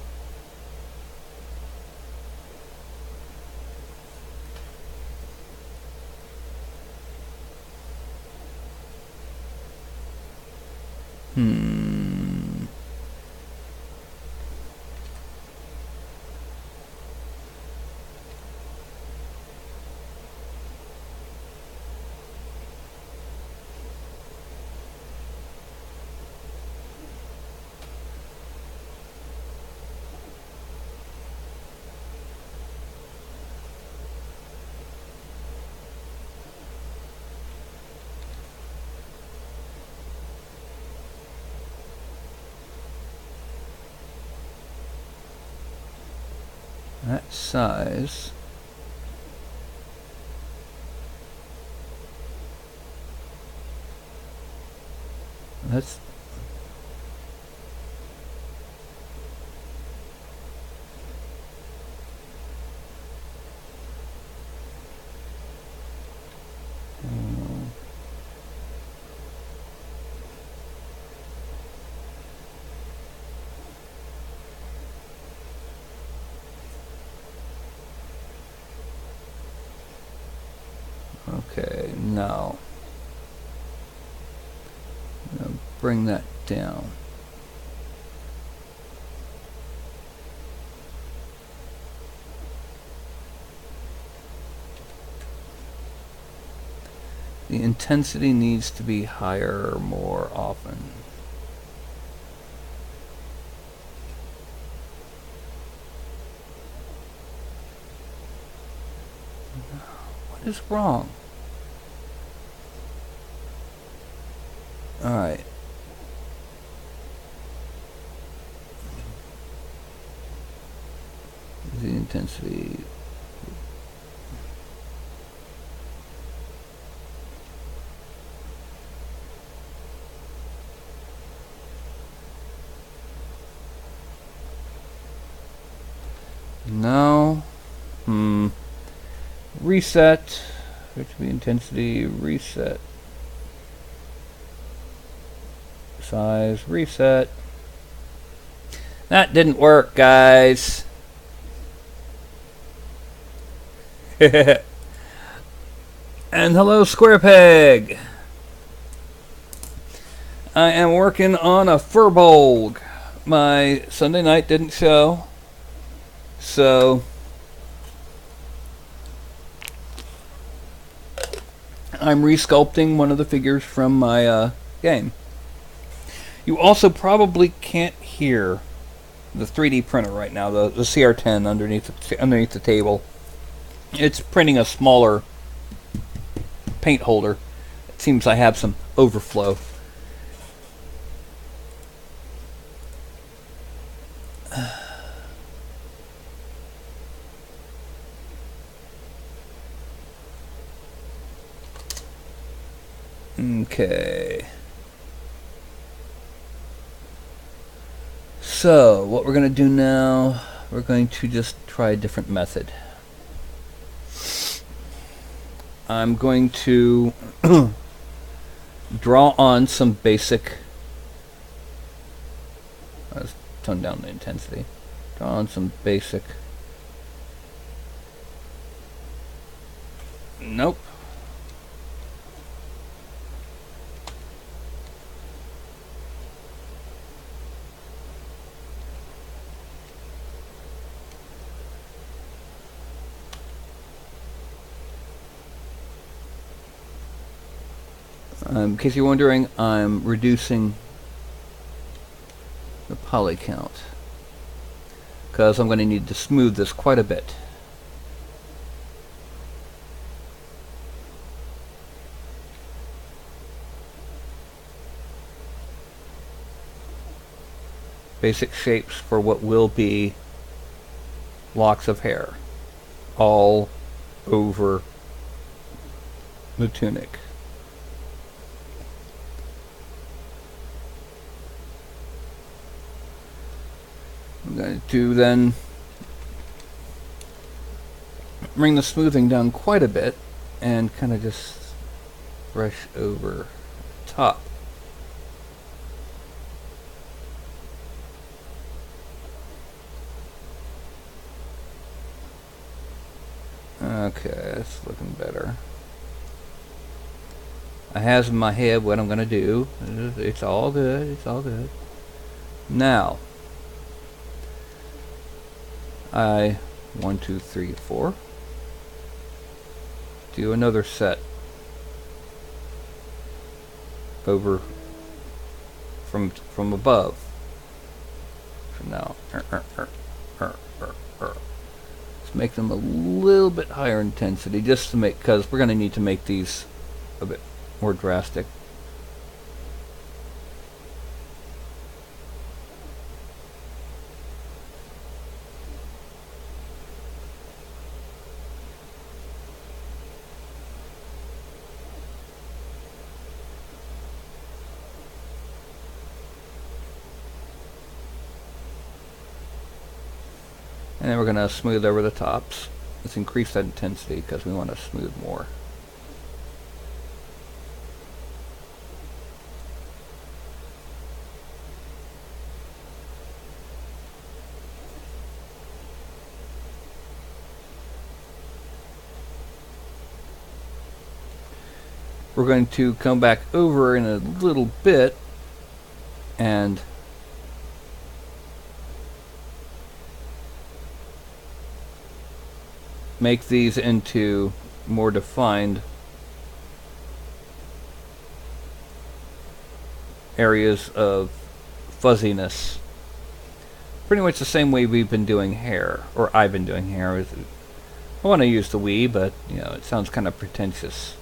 That size. That's okay, now bring that down. The intensity needs to be higher more often. What is wrong? Alright. intensity. No. Reset. HB intensity. Reset. Size. Reset. That didn't work, guys. And hello, Square Peg. I am working on a Firbolg. My Sunday night didn't show, so I'm resculpting one of the figures from my game. You also probably can't hear the 3D printer right now, the CR10 underneath the table. It's printing a smaller paint holder. It seems I have some overflow. Okay. So, what we're going to do now, we're going to just try a different method. I'm going to draw on some basic, let's tone down the intensity, draw on some basic, nope. In case you're wondering, I'm reducing the poly count because I'm going to need to smooth this quite a bit. Basic shapes for what will be locks of hair all over the tunic. I'm going to then bring the smoothing down quite a bit and kind of just brush over top. Okay, that's looking better. I have in my head what I'm going to do. It's all good. It's all good. Now, 1, 2, 3, 4. Do another set over from above. So now, let's make them a little bit higher intensity, just to make, because we're going to need to make these a bit more drastic. And then we're going to smooth over the tops. Let's increase that intensity because we want to smooth more. We're going to come back over in a little bit and make these into more defined areas of fuzziness. Pretty much the same way we've been doing hair, or I've been doing hair. I want to use the we, but you know, it sounds kind of pretentious.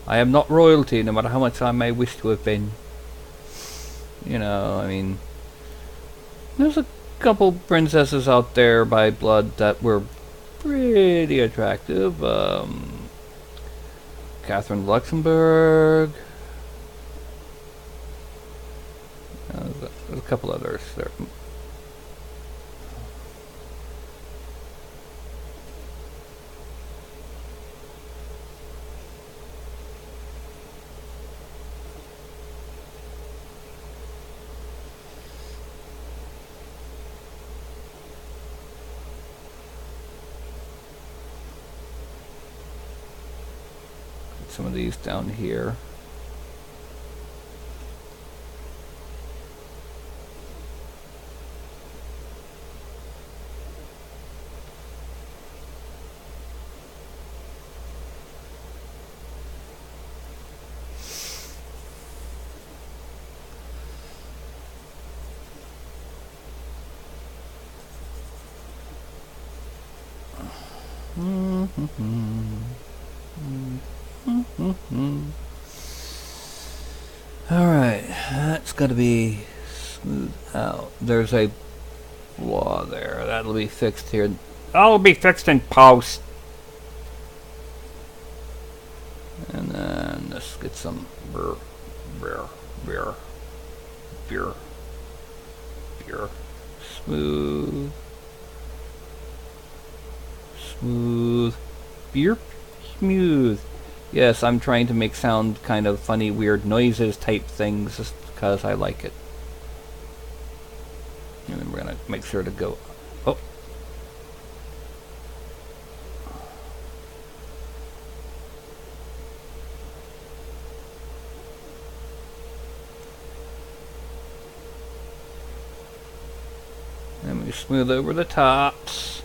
I am not royalty, no matter how much I may wish to have been. You know, I mean, there's a couple princesses out there by blood that were pretty attractive. Catherine Luxembourg. There's a couple others there. Some of these down here. Alright, that's got to be smoothed out. There's a flaw there. That'll be fixed here. That'll be fixed in post. And then let's get some beer. Smooth. Beer. Smooth. Yes, I'm trying to make sound kind of funny, weird noises type things just because I like it. And then we're going to make sure to go... Oh. And we smooth over the tops.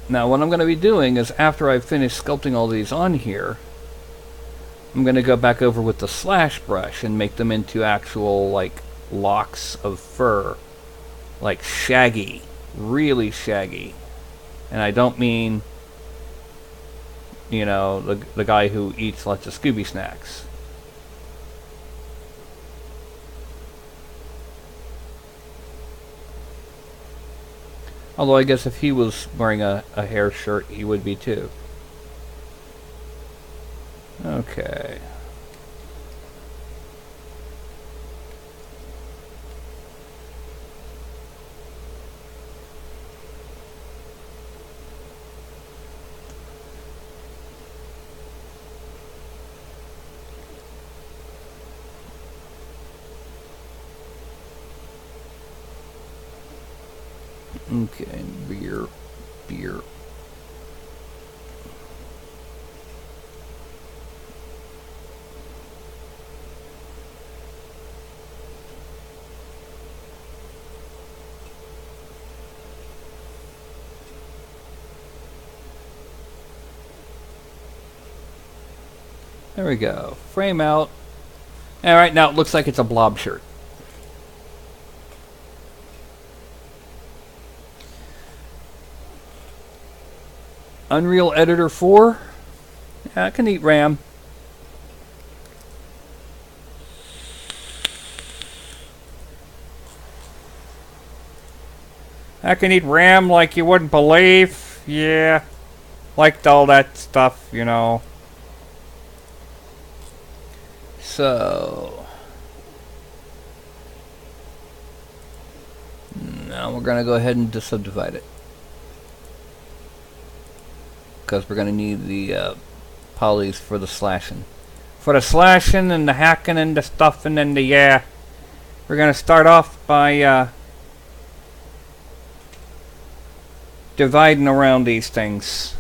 Now what I'm going to be doing is after I've finished sculpting all these on here, I'm going to go back over with the slash brush and make them into actual like locks of fur. Like shaggy. Really shaggy. And I don't mean, you know, the guy who eats lots of Scooby snacks. Although I guess if he was wearing a hair shirt, he would be too. Okay. Okay, beer. There we go. Frame out. Alright, now it looks like it's a blob shirt. Unreal Editor 4. Yeah, I can eat RAM. I can eat RAM like you wouldn't believe. Yeah. Liked all that stuff, you know. So. Now we're going to go ahead and just subdivide it. Because we're going to need the polys for the slashing. For the slashing and the hacking and the stuffing and the yeah. We're going to start off by dividing around these things.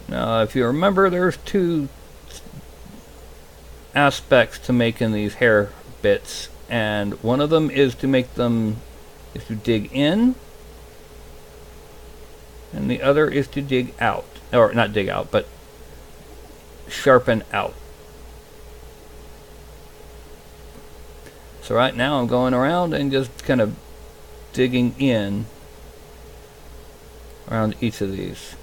Now, if you remember, there's two aspects to making these hair bits, and one of them is to make them is to dig in, and the other is to dig out, or not dig out, but sharpen out. So right now I'm going around and just kind of digging in around each of these.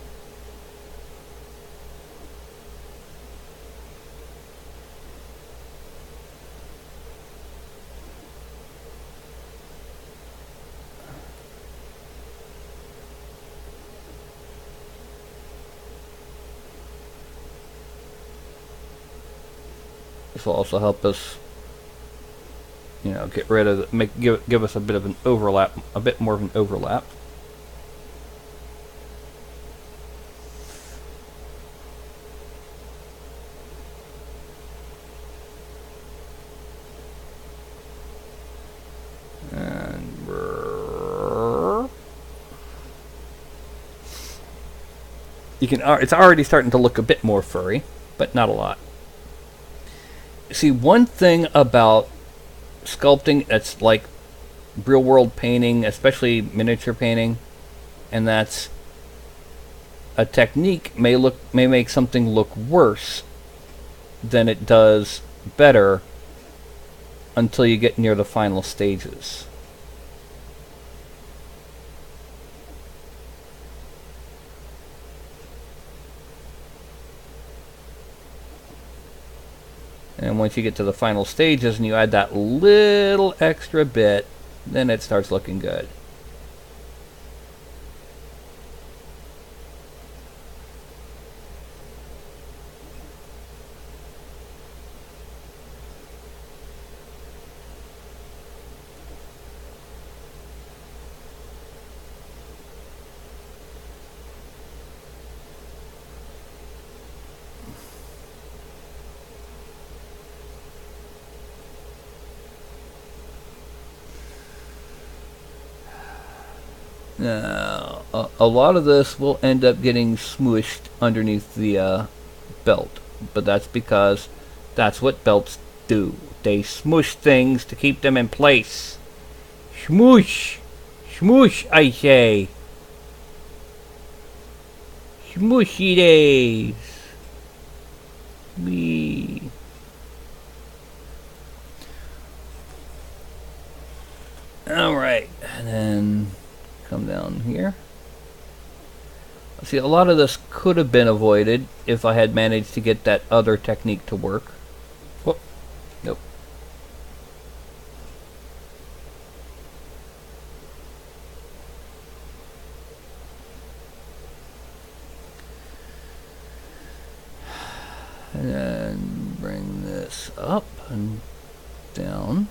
This will also help us, you know, get rid of give us a bit of an overlap, a bit more of an overlap. And you can, it's already starting to look a bit more furry, but not a lot. See, one thing about sculpting that's like real world painting, especially miniature painting, and that's a technique may make something look worse than it does better until you get near the final stages. And once you get to the final stages and you add that little extra bit, then it starts looking good. Now, a lot of this will end up getting smooshed underneath the belt, but that's because that's what belts do. They smoosh things to keep them in place. Smoosh! Smoosh, I say! Smooshy days! Me. Alright, and then come down here. See, a lot of this could have been avoided if I had managed to get that other technique to work. Whoop. Nope. And then bring this up and down.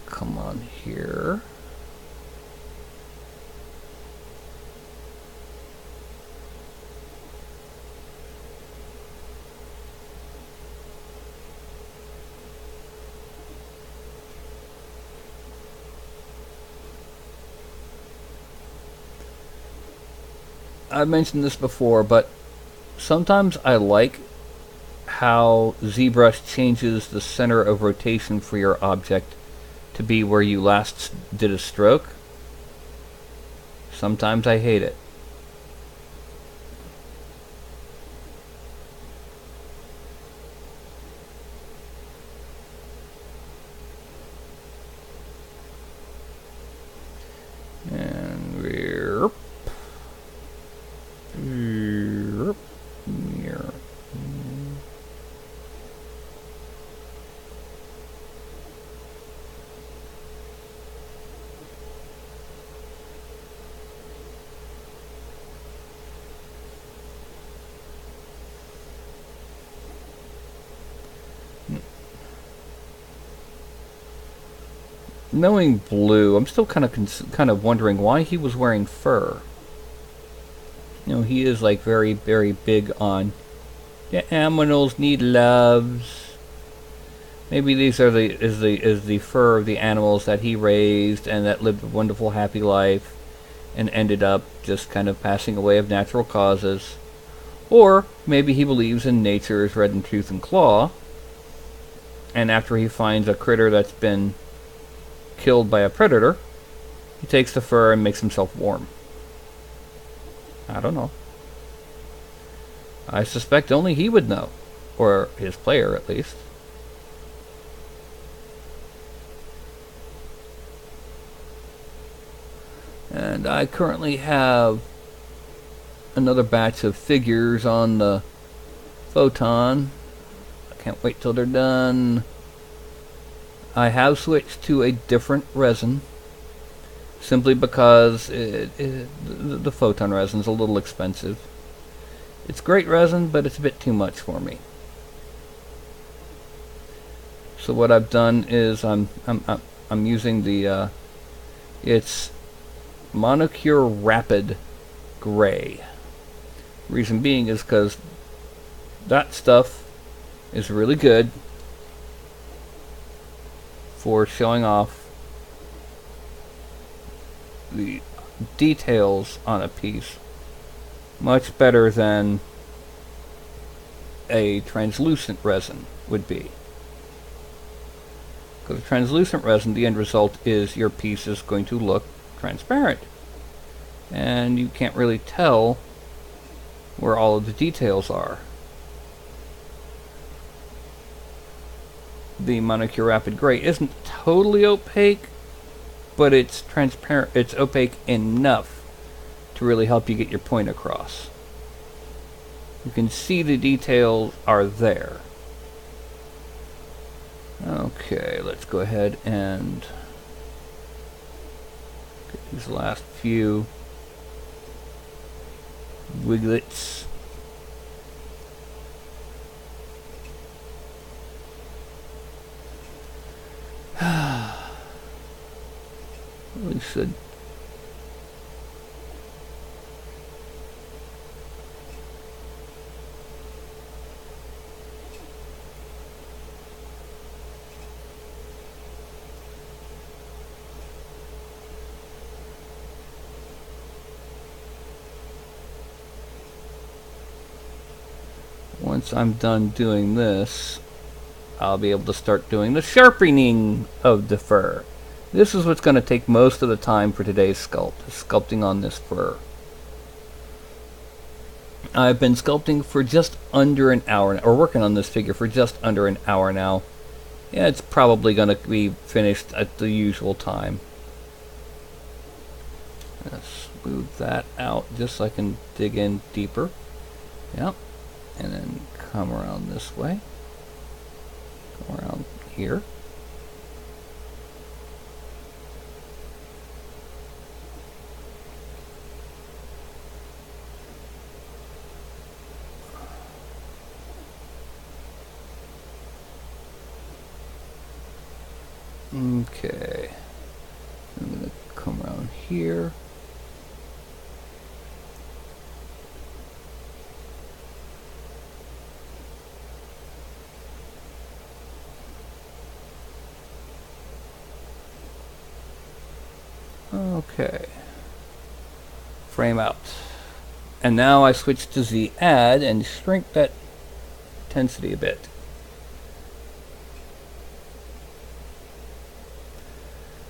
Come on here. I've mentioned this before, but sometimes I like how ZBrush changes the center of rotation for your object to be where you last did a stroke. Sometimes I hate it. And we're here. Knowing Blue, I'm still kind of wondering why he was wearing fur. You know, he is like very, very big on the animals need loves. Maybe these are the fur of the animals that he raised and that lived a wonderful, happy life. and ended up just kind of passing away of natural causes. Or maybe he believes in nature's red in tooth and claw, and after he finds a critter that's been killed by a predator, he takes the fur and makes himself warm. I don't know. I suspect only he would know. Or his player, at least. And I currently have another batch of figures on the photon. I can't wait till they're done. I have switched to a different resin, simply because the photon resin is a little expensive. It's great resin, but it's a bit too much for me. So what I've done is I'm using the it's Monocure Rapid Gray. Reason being is because that stuff is really good for showing off the details on a piece much better than a translucent resin would be. Because a translucent resin, the end result is your piece is going to look transparent, and you can't really tell where all of the details are. The Monocure Rapid Gray isn't totally opaque, but it's transparent. It's opaque enough to really help you get your point across. You can see the details are there. Okay, let's go ahead and get these last few wiglets. We should. Once I'm done doing this, I'll be able to start doing the sharpening of the fur. This is what's going to take most of the time for today's sculpt, sculpting on this fur. I've been sculpting for just under an hour, or working on this figure for just under an hour now. Yeah, it's probably going to be finished at the usual time. Let's move that out just so I can dig in deeper. Yep. And then come around this way. Go around here. Okay. I'm going to come around here. Okay. Frame out. And now I switch to Z add and shrink that intensity a bit.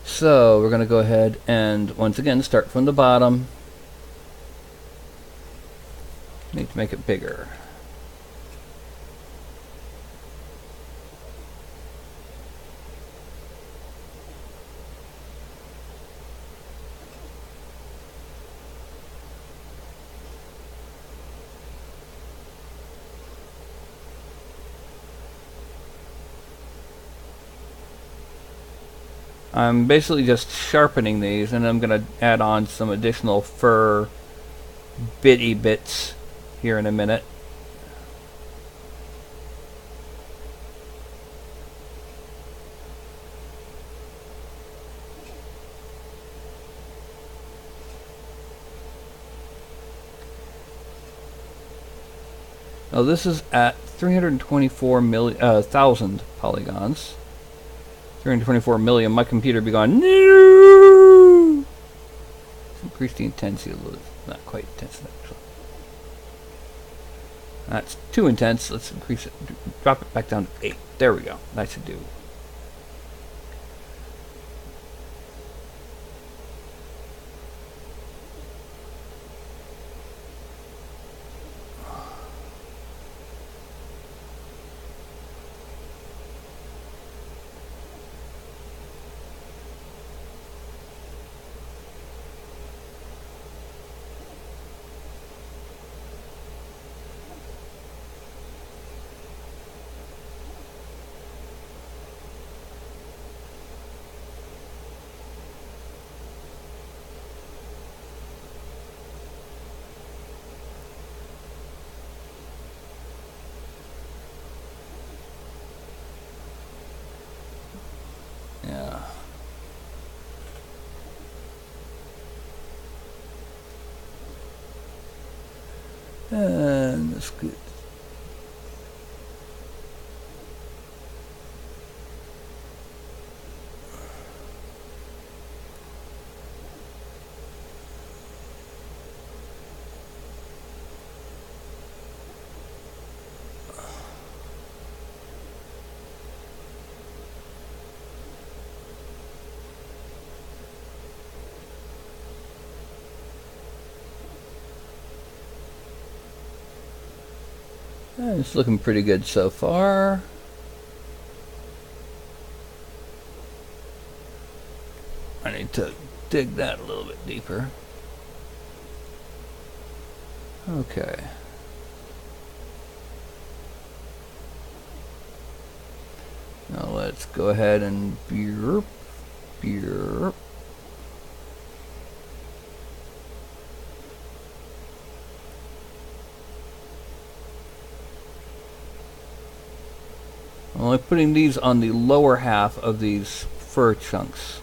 So we're going to go ahead and once again start from the bottom. Need to make it bigger. I'm basically just sharpening these, and I'm going to add on some additional fur bitty bits here in a minute. Now this is at 324,000 polygons. 324 million, my computer would be going, no! increase the intensity a little. Not quite intense, actually. That's too intense. Let's increase it. Drop it back down to 8. There we go. That should do. Yeah. And that's good. It's looking pretty good so far. I need to dig that a little bit deeper. Okay. Now let's go ahead and burp. I'm only putting these on the lower half of these fur chunks.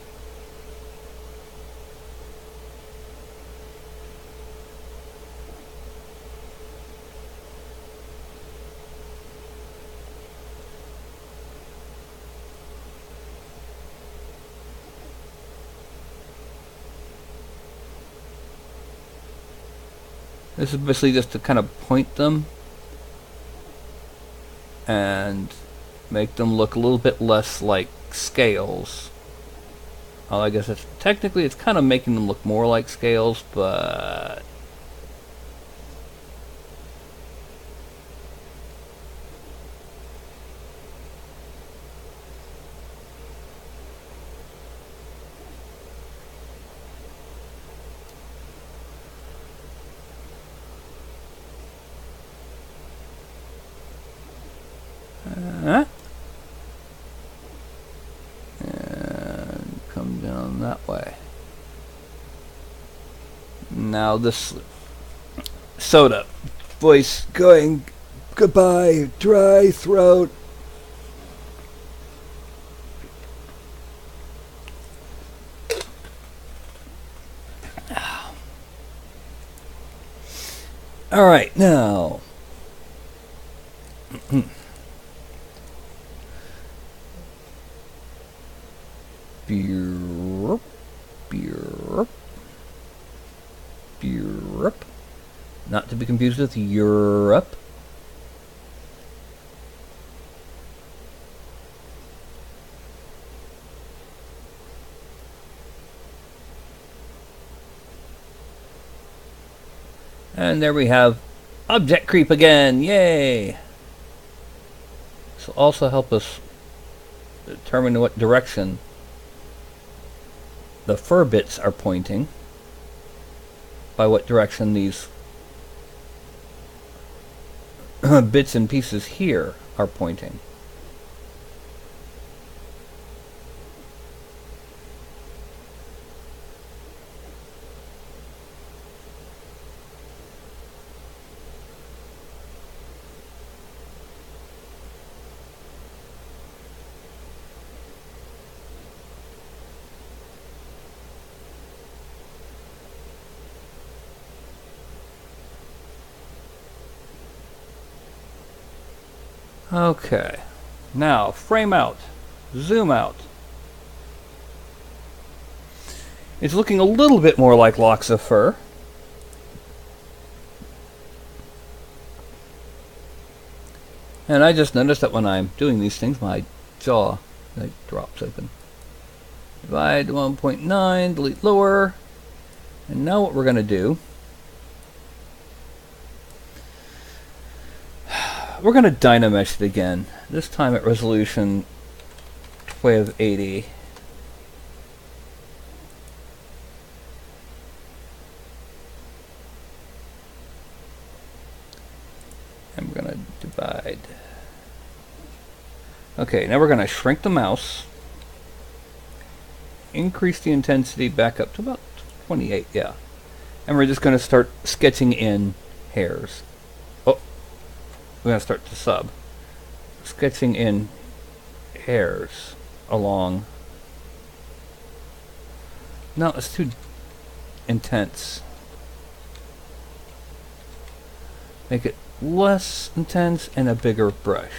This is basically just to kind of point them and make them look a little bit less like scales. I guess it's technically it's kind of making them look more like scales, but and come down that way. Now this soda voice going goodbye, dry throat. All right, now Europe, not to be confused with Europe. And there we have object creep again. Yay! This will also help us determine what direction the fur bits are pointing, by what direction these bits and pieces here are pointing. Okay, now frame out, zoom out. It's looking a little bit more like locks of fur. And I just noticed that when I'm doing these things, my jaw drops open. Divide 1.9, delete lower. And now what we're going to do, we're going to dynamesh it again. This time at resolution 1280. And we're going to divide. Okay, now we're going to shrink the mouse. Increase the intensity back up to about 28, yeah. And we're just going to start sketching in hairs. Oh, we're going to start to sub. Sketching in hairs along. No, it's too intense. Make it less intense and a bigger brush.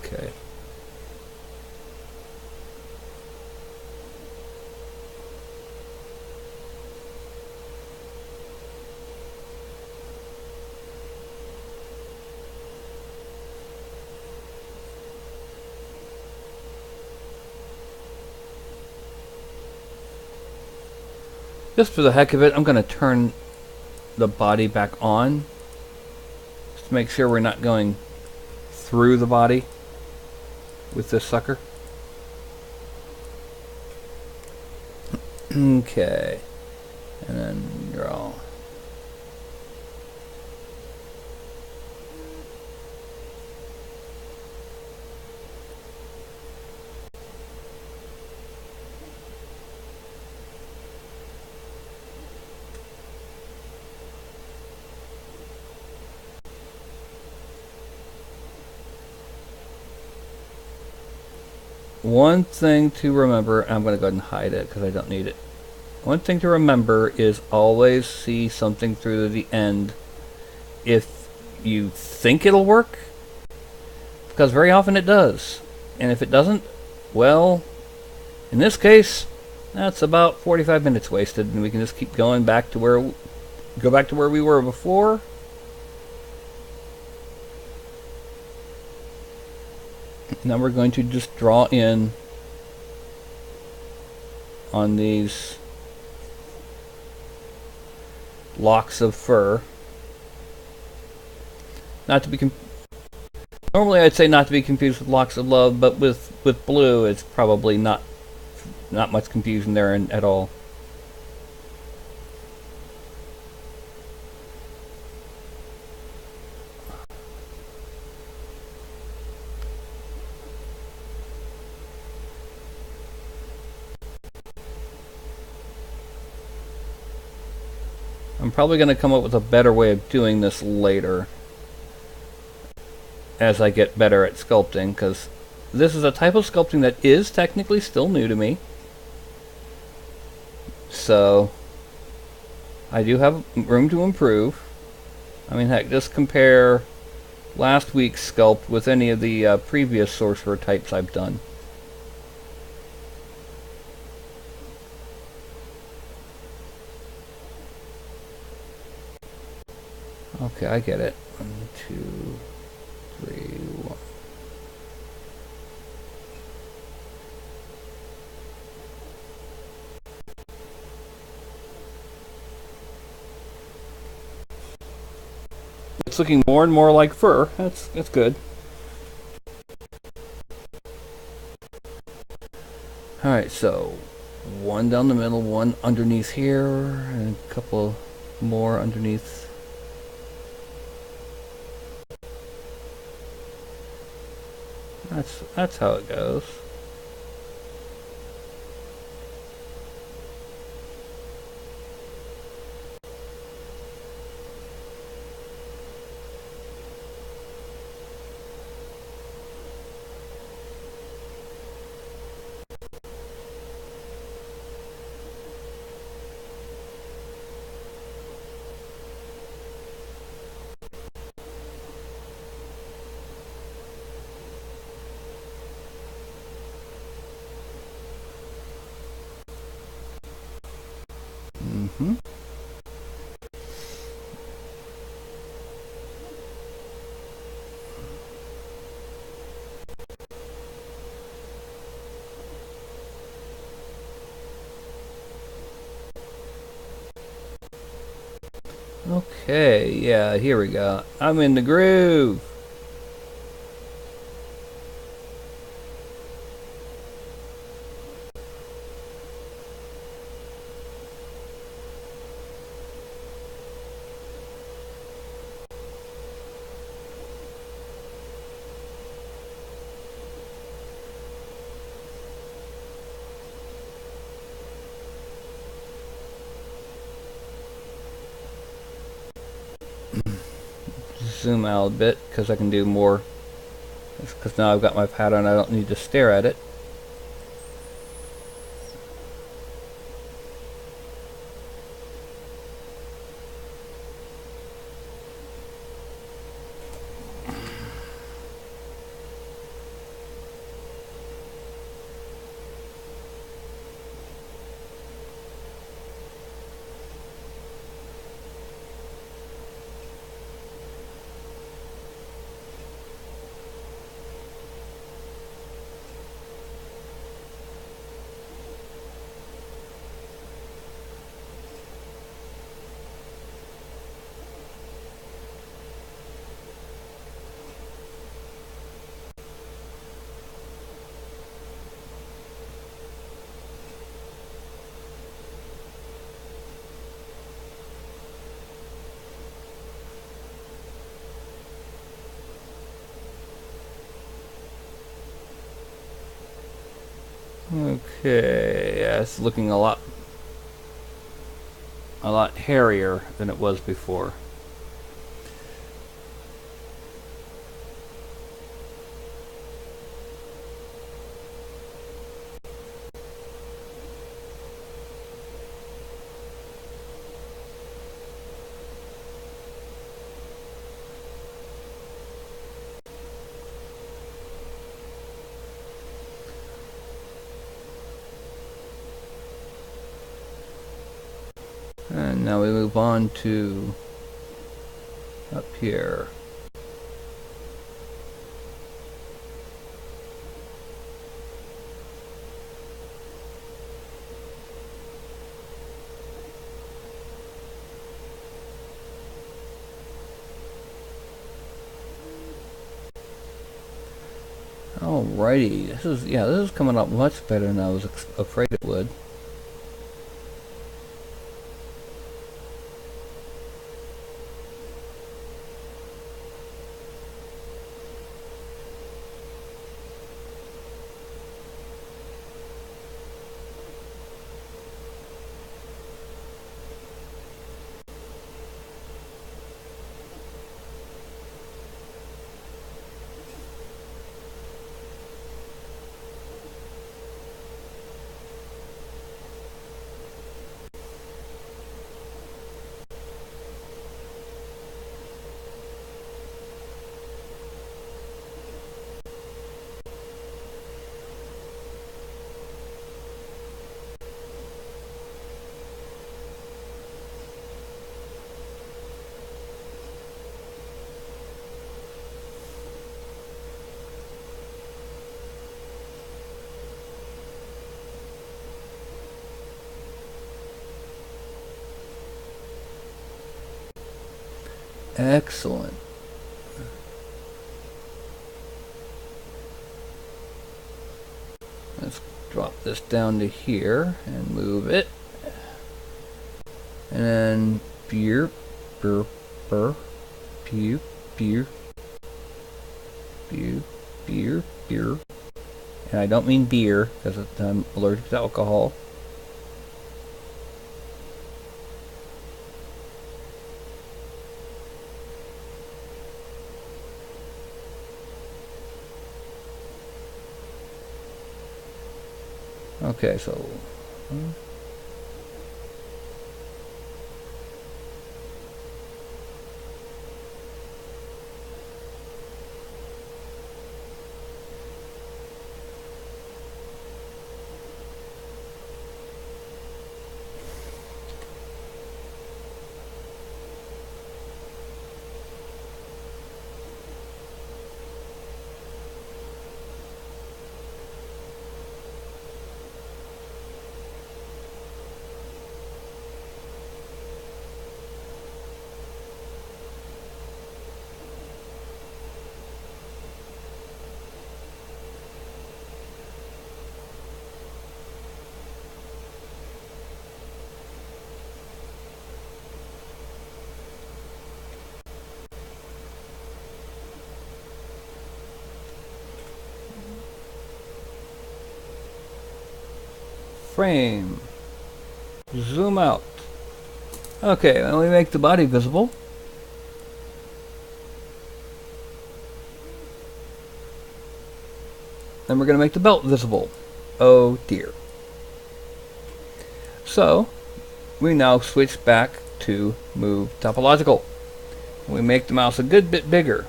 Okay. Just for the heck of it, I'm going to turn the body back on. Just to make sure we're not going through the body with this sucker. Okay. And then draw. One thing to remember, and I'm going to go ahead and hide it because I don't need it. One thing to remember is always see something through to the end if you think it'll work, because very often it does. And if it doesn't, well, in this case, that's about 45 minutes wasted, and we can just keep going back to where we were before. Now we're going to just draw in on these locks of fur. Not to be normally I'd say not to be confused with locks of love, but with blue it's probably not much confusion there at all. I'm probably going to come up with a better way of doing this later as I get better at sculpting, because this is a type of sculpting that is technically still new to me. So I do have room to improve. I mean, heck, just compare last week's sculpt with any of the previous sorcerer types I've done. Okay, I get it. 1, 2, 3, 1. It's looking more and more like fur. That's good. Alright, so one down the middle, one underneath here, and a couple more underneath. That's how it goes. Mm-hmm. Okay, yeah, here we go. I'm in the groove. Zoom out a bit because I can do more. Because now I've got my pattern, I don't need to stare at it. Okay, yeah, it's looking a lot hairier than it was before. And now we move on to up here. Alrighty, this is coming up much better than I was afraid it would. Excellent. Let's drop this down to here and move it. And then beer, beer, beer, beer, beer, beer, beer. beer. And I don't mean beer, because I'm allergic to alcohol. Okay, so... frame. Zoom out. Okay, then we make the body visible. Then we're going to make the belt visible. Oh dear. So, we now switch back to move topological. We make the mouse a good bit bigger.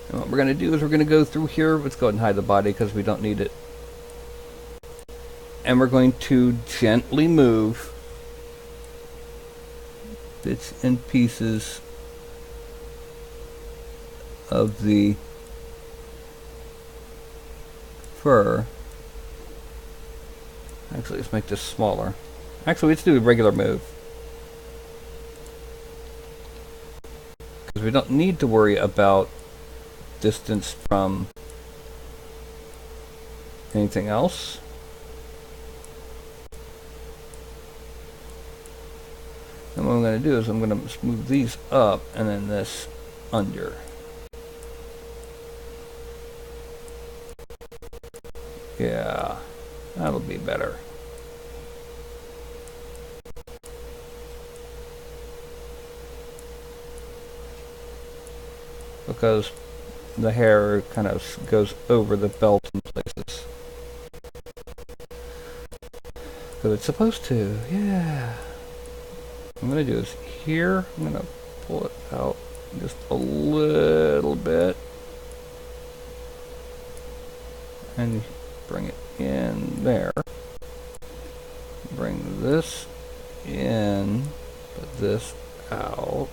And what we're going to do is we're going to go through here. Let's go ahead and hide the body because we don't need it. And we're going to gently move bits and pieces of the fur. Actually, let's make this smaller. Actually, let's do a regular move. Because we don't need to worry about distance from anything else. And what I'm going to do is I'm going to move these up and then this under. Yeah, that'll be better. Because the hair kind of goes over the belt in places. Because it's supposed to, yeah. What I'm going to do is here, I'm going to pull it out just a little bit. And bring it in there. Bring this in, put this out.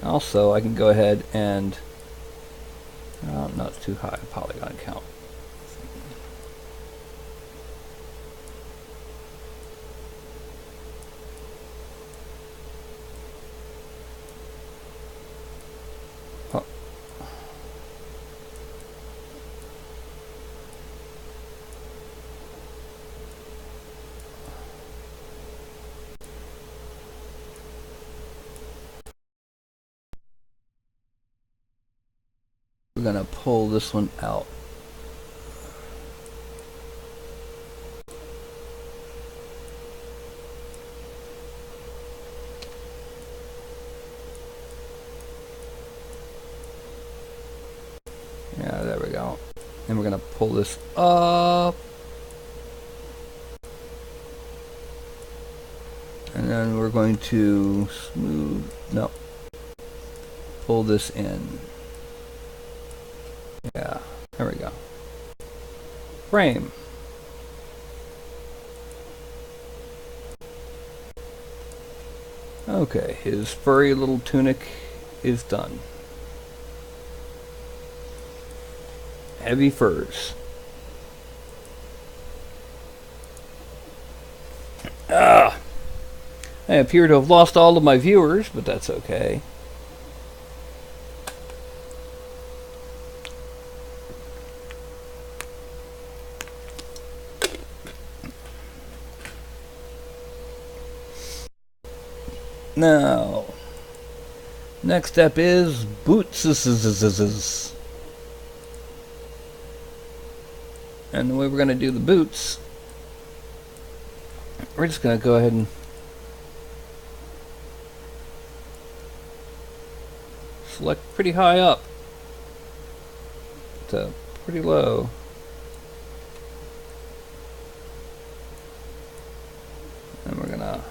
Also, I can go ahead and, no, it's too high, polygon count. Oh. We're going to pull this one out. Yeah, there we go. And we're going to pull this up. And then we're going to smooth, no, pull this in. Yeah, there we go. Frame. Okay, his furry little tunic is done. Heavy furs. I appear to have lost all of my viewers, but that's okay. Now, next step is boots. And the way we're going to do the boots, we're just going to go ahead and select pretty high up to pretty low. And we're going to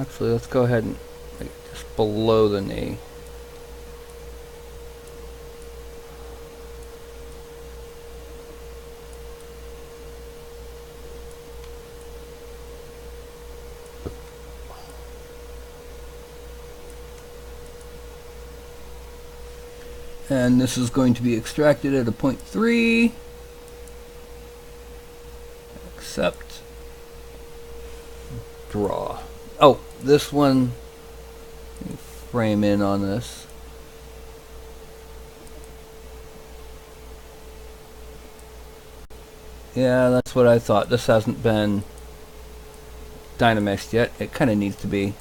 actually, let's go ahead and make it just below the knee. And this is going to be extracted at a 0.3. Accept. Draw. Oh, this one, let me frame in on this. Yeah, that's what I thought. This hasn't been dynameshed yet. It kind of needs to be.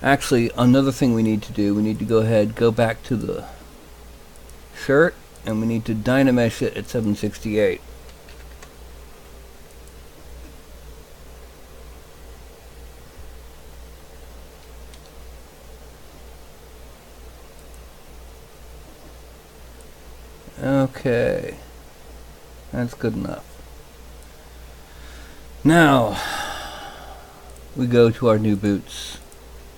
Actually, another thing we need to do, we need to go ahead, go back to the shirt, and we need to dynamesh it at 768. Okay, that's good enough. Now, we go to our new boots,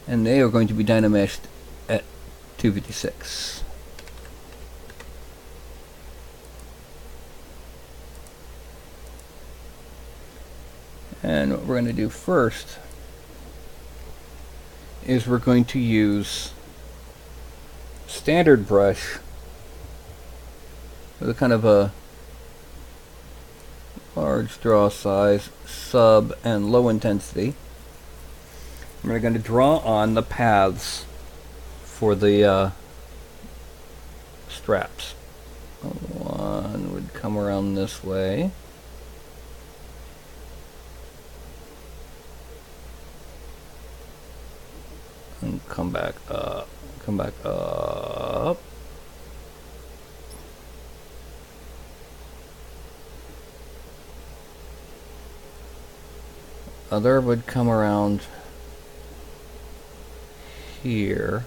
and they are going to be dynameshed at 256. And what we're going to do first is we're going to use standard brush with a kind of a large draw size, sub and low intensity. We're going to draw on the paths for the straps. One would come around this way. And come back up, come back up. Other would come around here.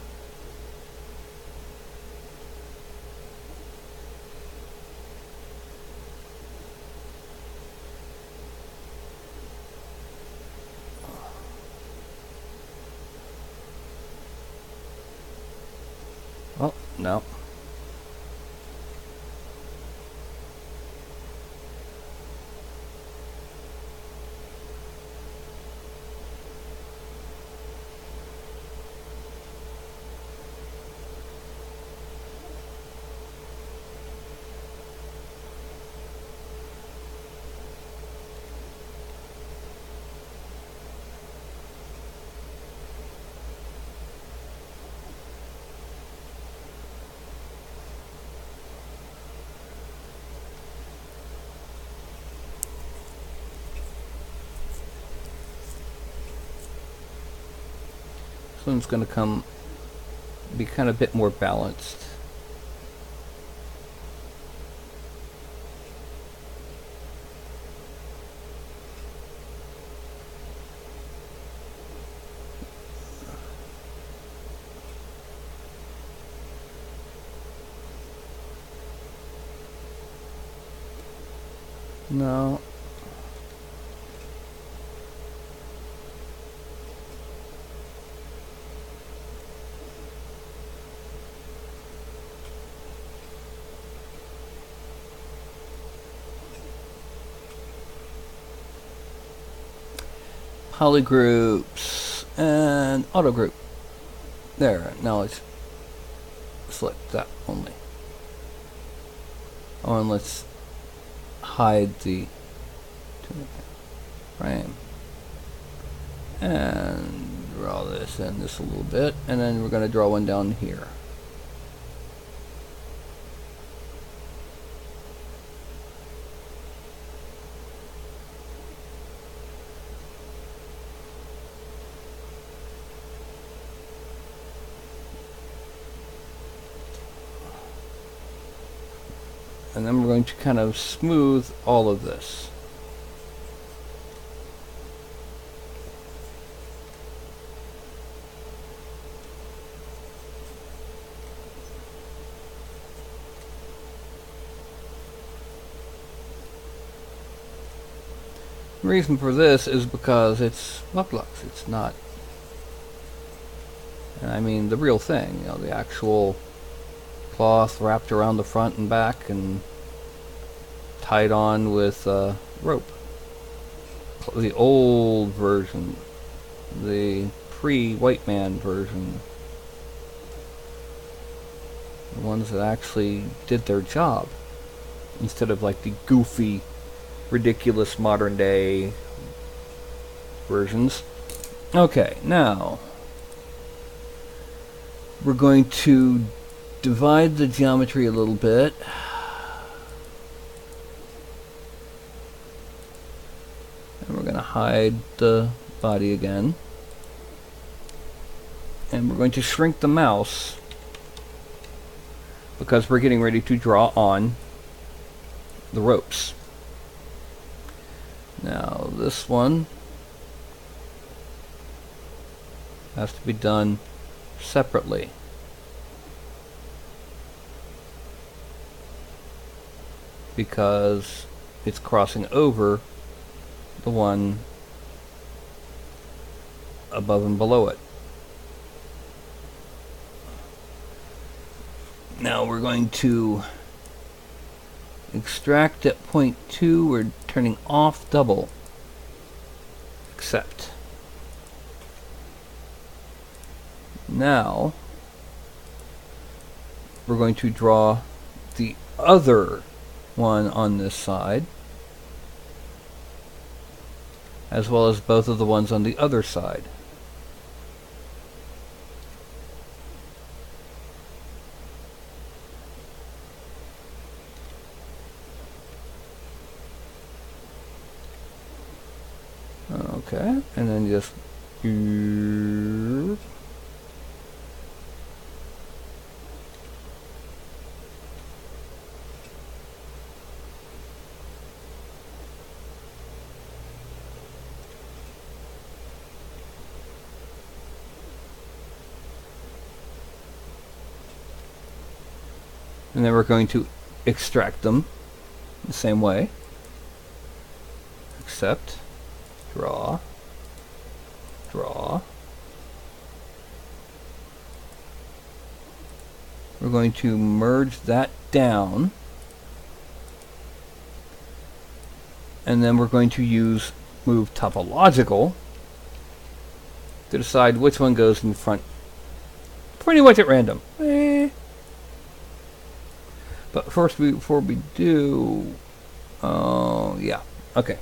Oh, no. This one's going to be kind of a bit more balanced. No. Polygroups and auto group. There, now let's select that only. Oh, and let's hide the frame. And draw this and this a little bit, and then we're going to draw one down here. And then we're going to kind of smooth all of this. The reason for this is because it's Muglux. It's not, and I mean the real thing, you know, the actual cloth wrapped around the front and back and tied on with rope. The old version, the pre-white man version, the ones that actually did their job instead of like the goofy, ridiculous modern day versions. Okay, now we're going to divide the geometry a little bit. And we're going to hide the body again. And we're going to shrink the mouse because we're getting ready to draw on the ropes. Now this one has to be done separately. Because it's crossing over the one above and below it. Now we're going to extract at point 2. We're turning off double. Accept. Now we're going to draw the other one on this side, as well as both of the ones on the other side. Okay, and then just and then we're going to extract them the same way. Accept, draw, draw. We're going to merge that down, and then we're going to use move topological to decide which one goes in front, pretty much at random. But first, before we do, yeah, okay.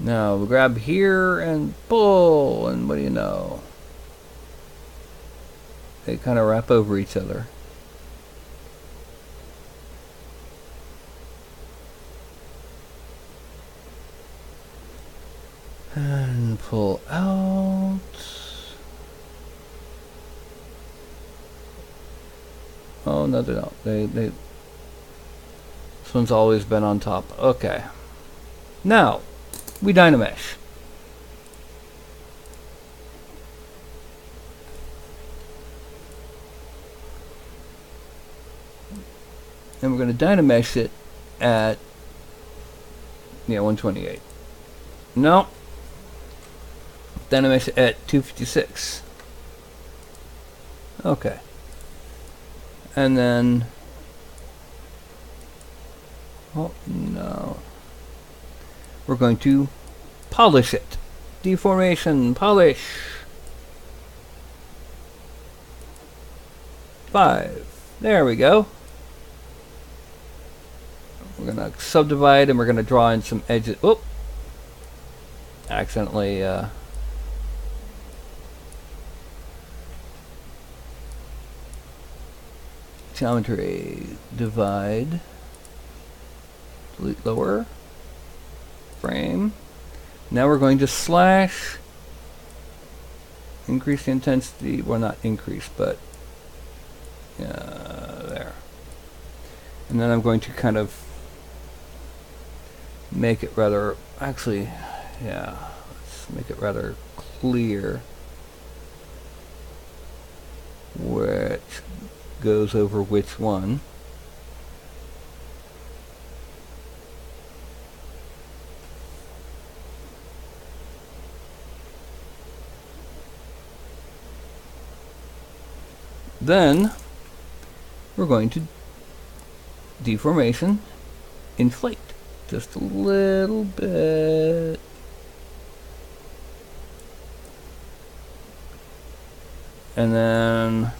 Now we grab here and pull, and what do you know? They kind of wrap over each other. And pull out. Oh no, they don't. They this one's always been on top. Okay. Now we dynamesh. And we're going to dynamesh it at 128. No. Dynamesh it at 256. Okay. And then, oh no, we're going to polish it. Deformation, polish. 5. There we go. We're going to subdivide and we're going to draw in some edges. Oh, accidentally geometry, divide, delete lower, frame. Now we're going to slash, increase the intensity, well not increase, but there. And then I'm going to kind of make it rather, actually, yeah, let's make it rather clear which goes over which one. Then we're going to deformation, inflate just a little bit. And then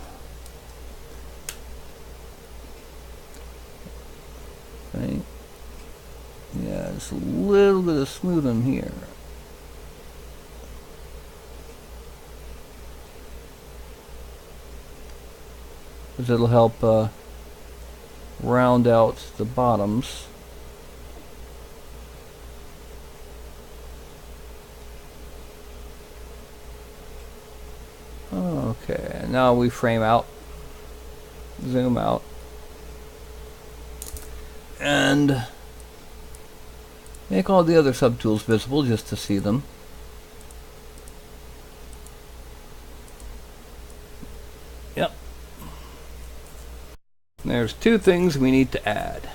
right, yeah, just a little bit of smoothing here. Because it'll help round out the bottoms. Okay, now we frame out, zoom out, and make all the other subtools visible just to see them. Yep. There's 2 things we need to add.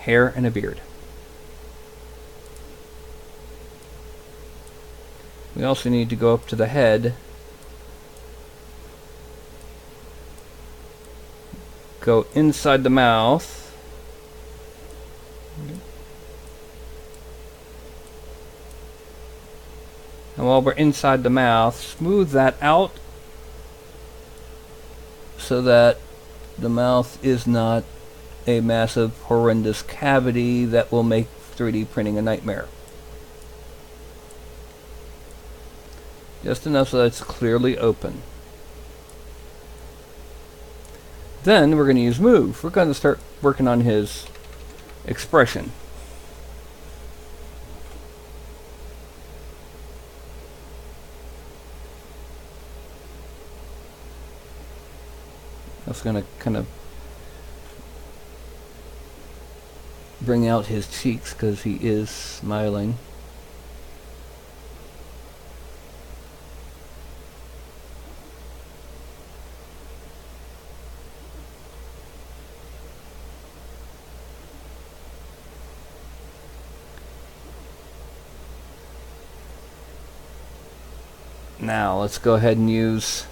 Hair and a beard. We also need to go up to the head, go inside the mouth, and while we're inside the mouth, smooth that out so that the mouth is not a massive, horrendous cavity that will make 3D printing a nightmare. Just enough so that it's clearly open. Then we're going to use move. We're going to start working on his expression. That's going to kind of bring out his cheeks because he is smiling. Now let's go ahead and use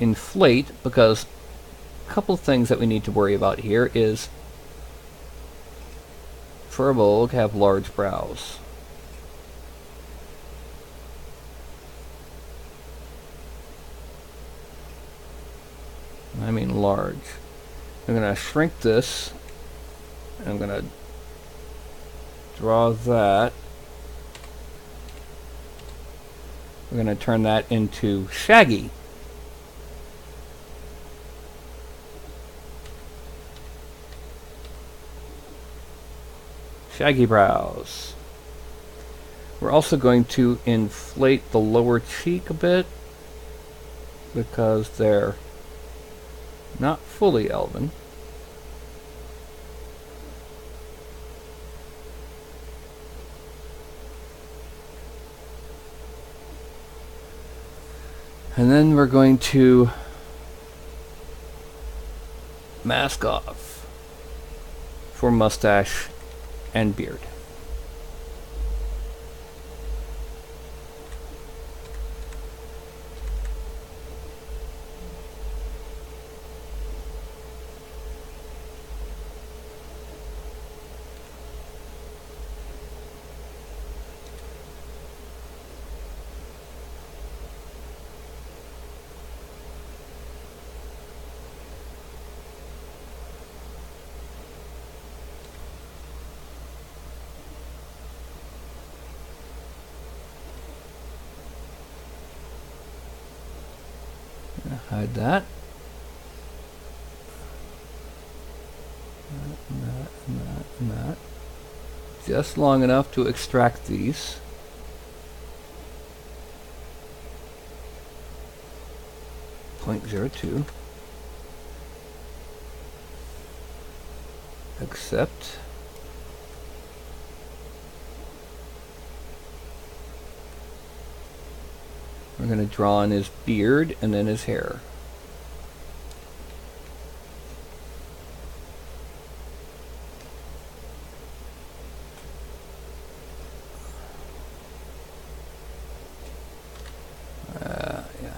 inflate, because a couple of things that we need to worry about here is Firbolg have large brows. I mean large. I'm going to shrink this, and I'm going to draw that. We're going to turn that into shaggy. Shaggy brows. We're also going to inflate the lower cheek a bit because they're not fully elven. And then we're going to mask off for mustache and beard. Hide that. That. Just long enough to extract these. .02. Accept. We're going to draw in his beard and then his hair. Yeah.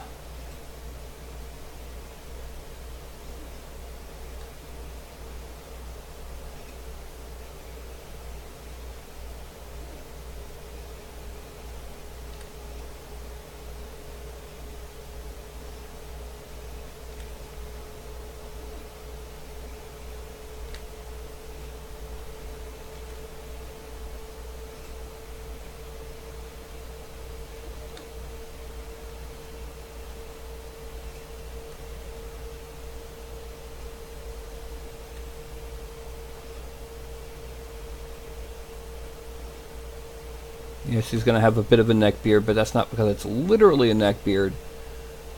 Yes, he's going to have a bit of a neck beard, but that's not because it's literally a neck beard,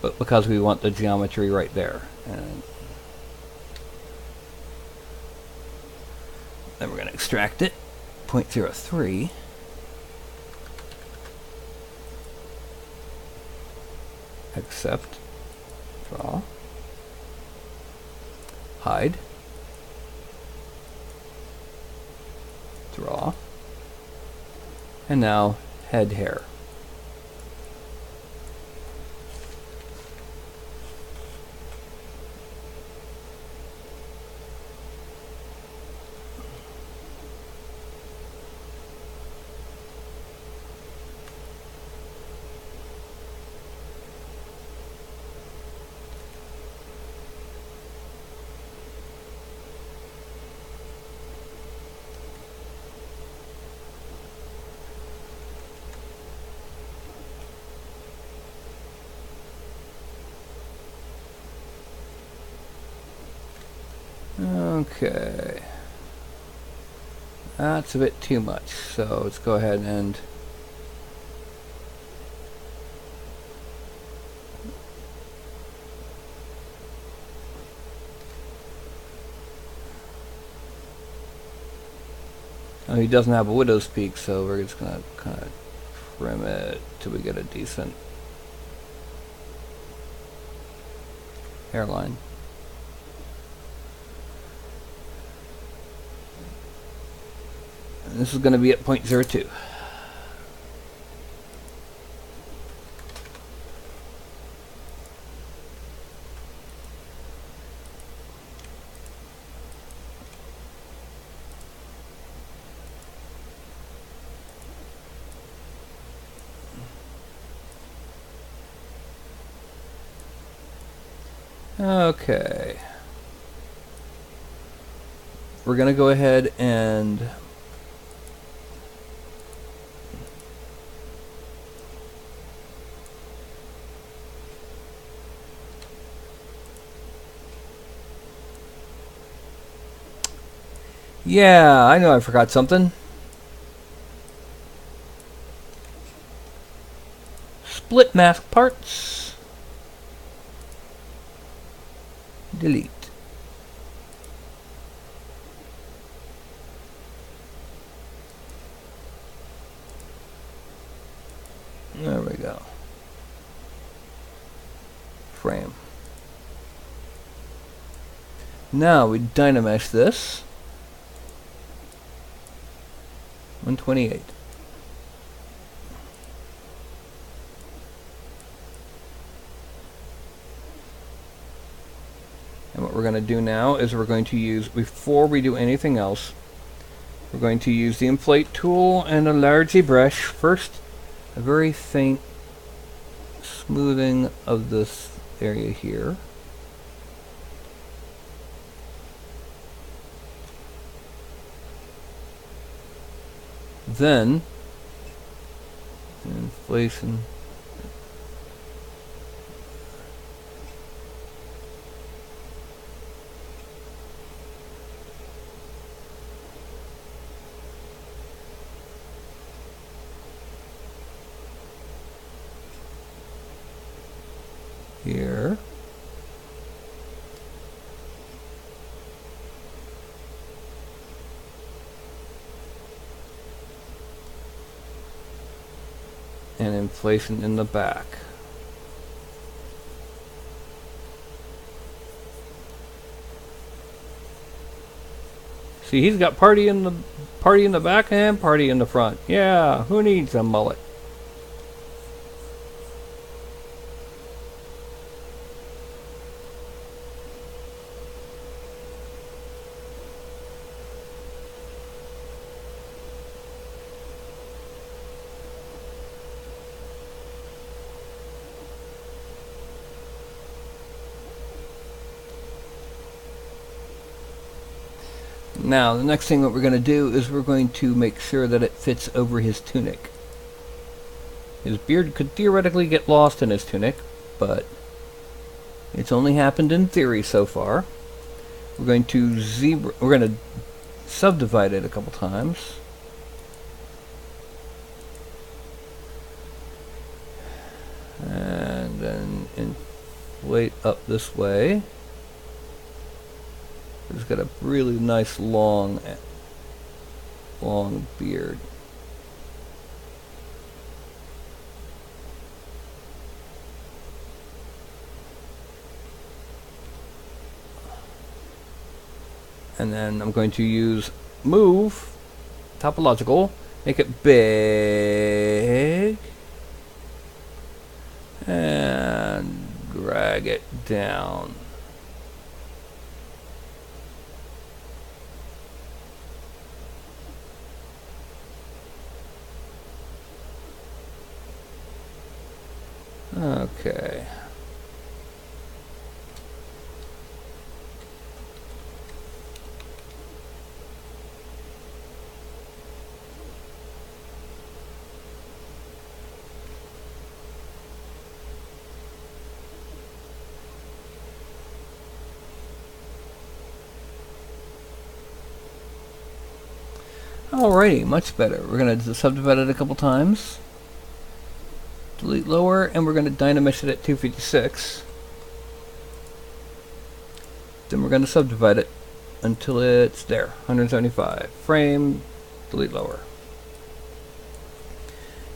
but because we want the geometry right there. And then we're going to extract it. 0.03. Accept. Draw. Hide. Draw. And now head hair. Okay, that's a bit too much, so let's go ahead and he doesn't have a widow's peak, so we're just gonna kind of trim it till we get a decent hairline. This is going to be at 0.02. Okay. We're going to go ahead and yeah, I know I forgot something. split mask parts. Delete. There we go. Frame. Now we dynamesh this. 128. And what we're going to do now is we're going to use, before we do anything else, we're going to use the inflate tool and a large brush. First, a very faint smoothing of this area here. Then, inflation. Here. And inflation in the back. See, he's got party in the back and party in the front. Yeah, who needs a mullet? Now, the next thing that we're going to do is we're going to make sure that it fits over his tunic. His beard could theoretically get lost in his tunic, but it's only happened in theory so far. We're going to subdivide it a couple times. And then inflate up this way. He's got a really nice long beard. And then I'm going to use move, topological, make it big, and drag it down. Okay. Alrighty, much better. We're going to subdivide it a couple times. Delete lower, and we're going to dynamesh it at 256. Then we're going to subdivide it until it's there, 175. Frame, delete lower.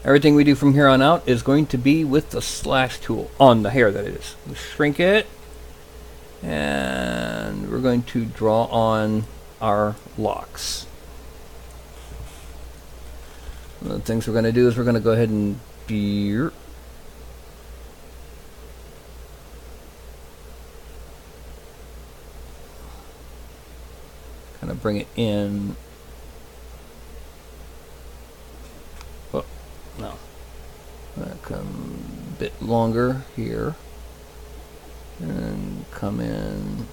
Everything we do from here on out is going to be with the slash tool, on the hair that is. We'll shrink it, and we're going to draw on our locks. One of the things we're going to do is we're going to go ahead and kind of bring it in. Oh, no. Come a bit longer here. And come in.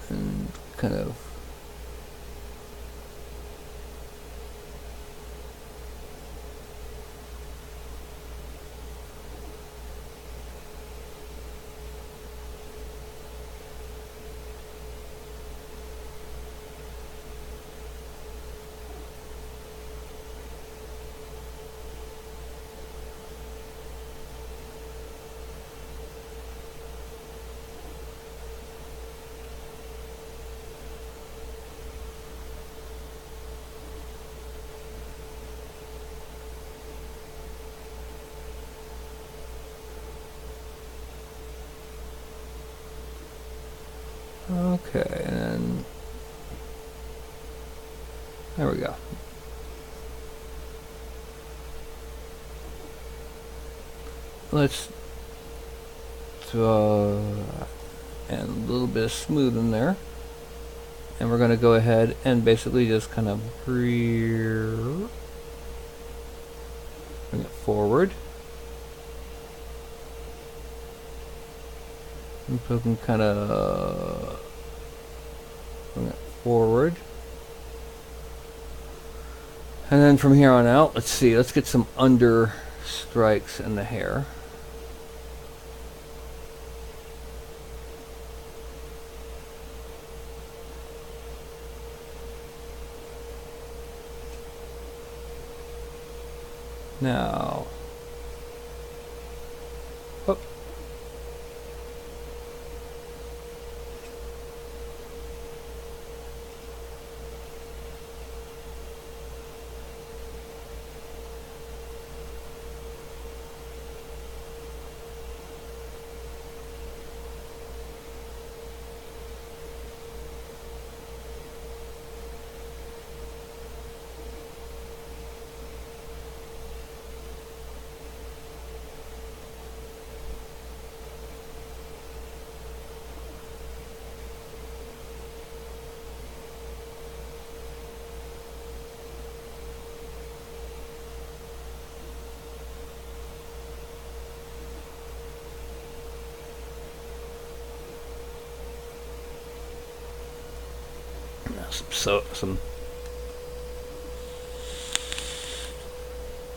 And kind of Okay, and then there we go. Let's throw and a little bit of smooth in there. And we're going to go ahead and basically just kind of bring it forward. And so we can kind of bring it forward. And then from here on out, let's see, let's get some under strikes in the hair. Now, oh. Some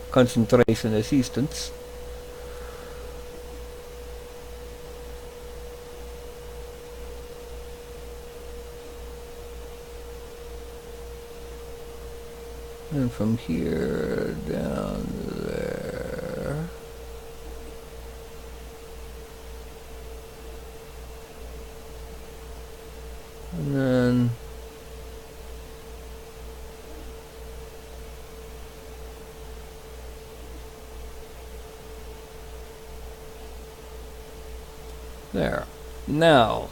concentration assistance. And from here down there. And then there. Now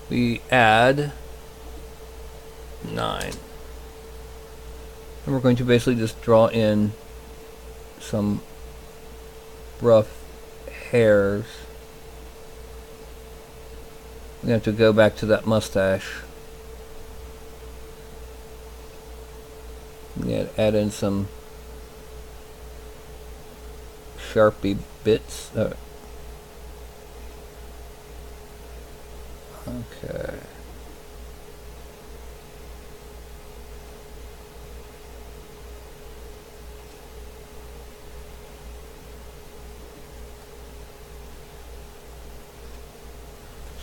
we add 9. And we're going to basically just draw in some rough hairs. We have to go back to that mustache. Yeah, add in some Sharpie bits. Okay.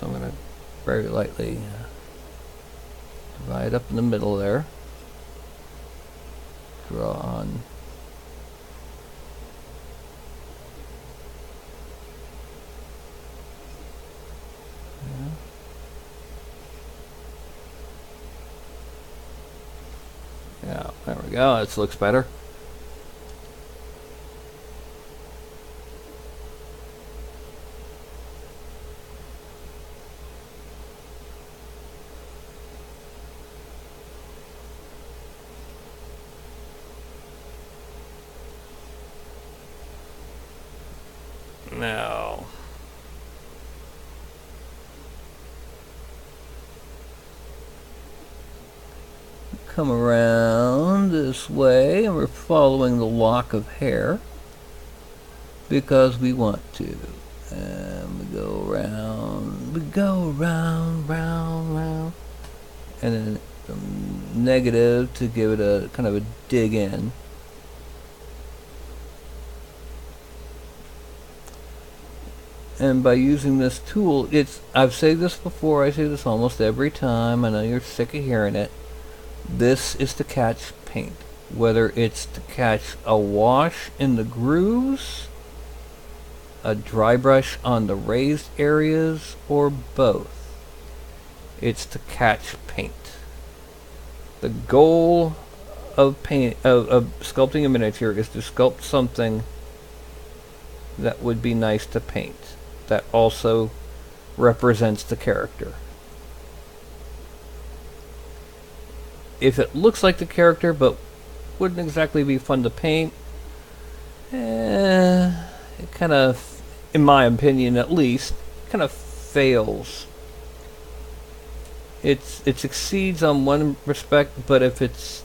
So I'm going to very lightly divide up in the middle there. Draw on. Yeah, there we go. This looks better. Now, come around this way, and we're following the lock of hair because we want to. And we go round, round, and then some negative to give it a kind of a dig in. And by using this tool, I've said this before, I say this almost every time, I know you're sick of hearing it. This is to catch paint. Whether it's to catch a wash in the grooves, a dry brush on the raised areas, or both. It's to catch paint. The goal of sculpting a miniature is to sculpt something that would be nice to paint, that also represents the character. If it looks like the character but wouldn't exactly be fun to paint, it kind of, in my opinion at least, kind of fails. It succeeds on one respect, but if it's,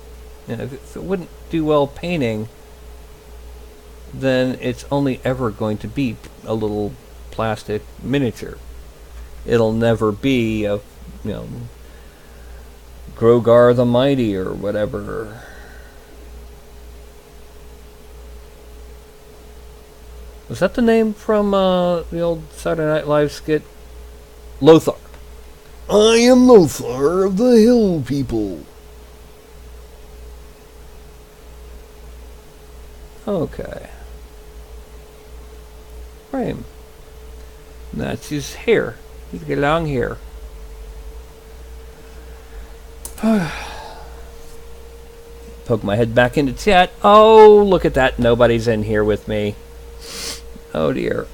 if it wouldn't do well painting, then it's only ever going to be a little plastic miniature. It'll never be a, Grogar the Mighty or whatever. Was that the name from the old Saturday Night Live skit? Lothar. I am Lothar of the Hill People. Okay. Frame. That's his hair. He's got long hair. Poke my head back into chat. Oh, look at that. Nobody's in here with me. Oh dear.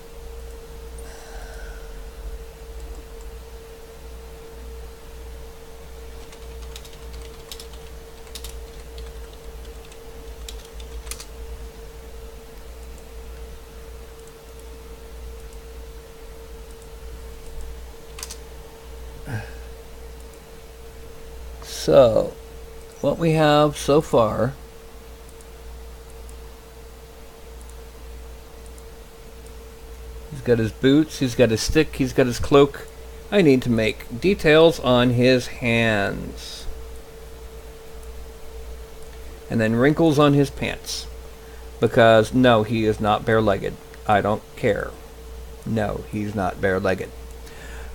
So, what we have so far he's got his boots, he's got his stick, he's got his cloak. I need to make details on his hands. And then wrinkles on his pants. Because, no, he is not bare-legged. I don't care. No, he's not bare-legged.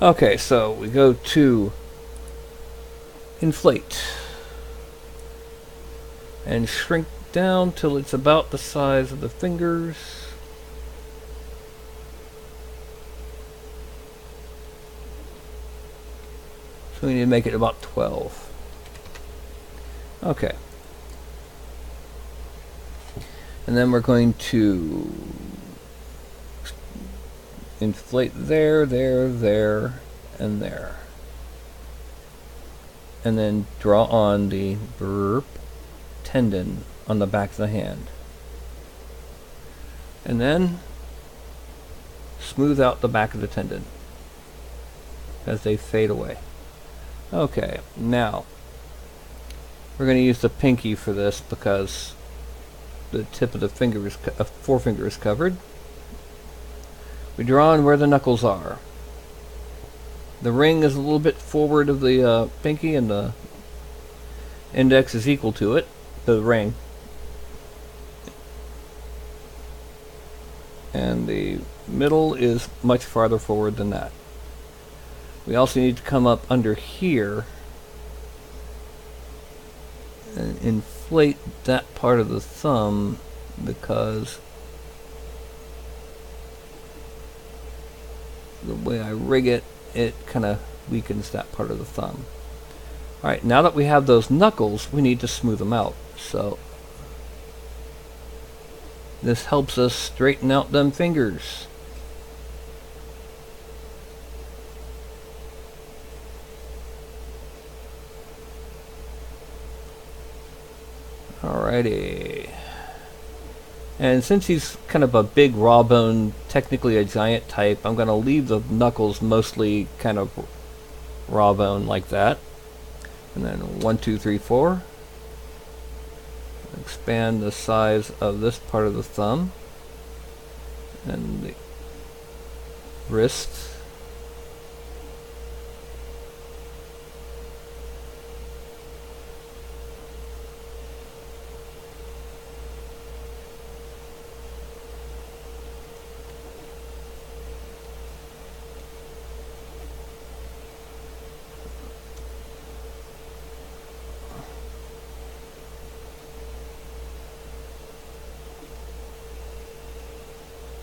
Okay, so we go to inflate. And shrink down till it's about the size of the fingers. So we need to make it about 12. Okay. And then we're going to inflate there, there, and there. And then draw on the tendon on the back of the hand. And then smooth out the back of the tendon as they fade away. Okay, now we're going to use the pinky for this because the tip of the forefinger is covered. We draw on where the knuckles are. The ring is a little bit forward of the pinky, and the index is equal to it, the ring. And the middle is much farther forward than that. We also need to come up under here and inflate that part of the thumb because the way I rig it, it kind of weakens that part of the thumb. Alright, now that we have those knuckles, we need to smooth them out. So this helps us straighten out them fingers. Alrighty. And since he's kind of a big raw bone, technically a giant type, I'm going to leave the knuckles mostly kind of raw bone like that. And then 1, 2, 3, 4. Expand the size of this part of the thumb. And the wrist.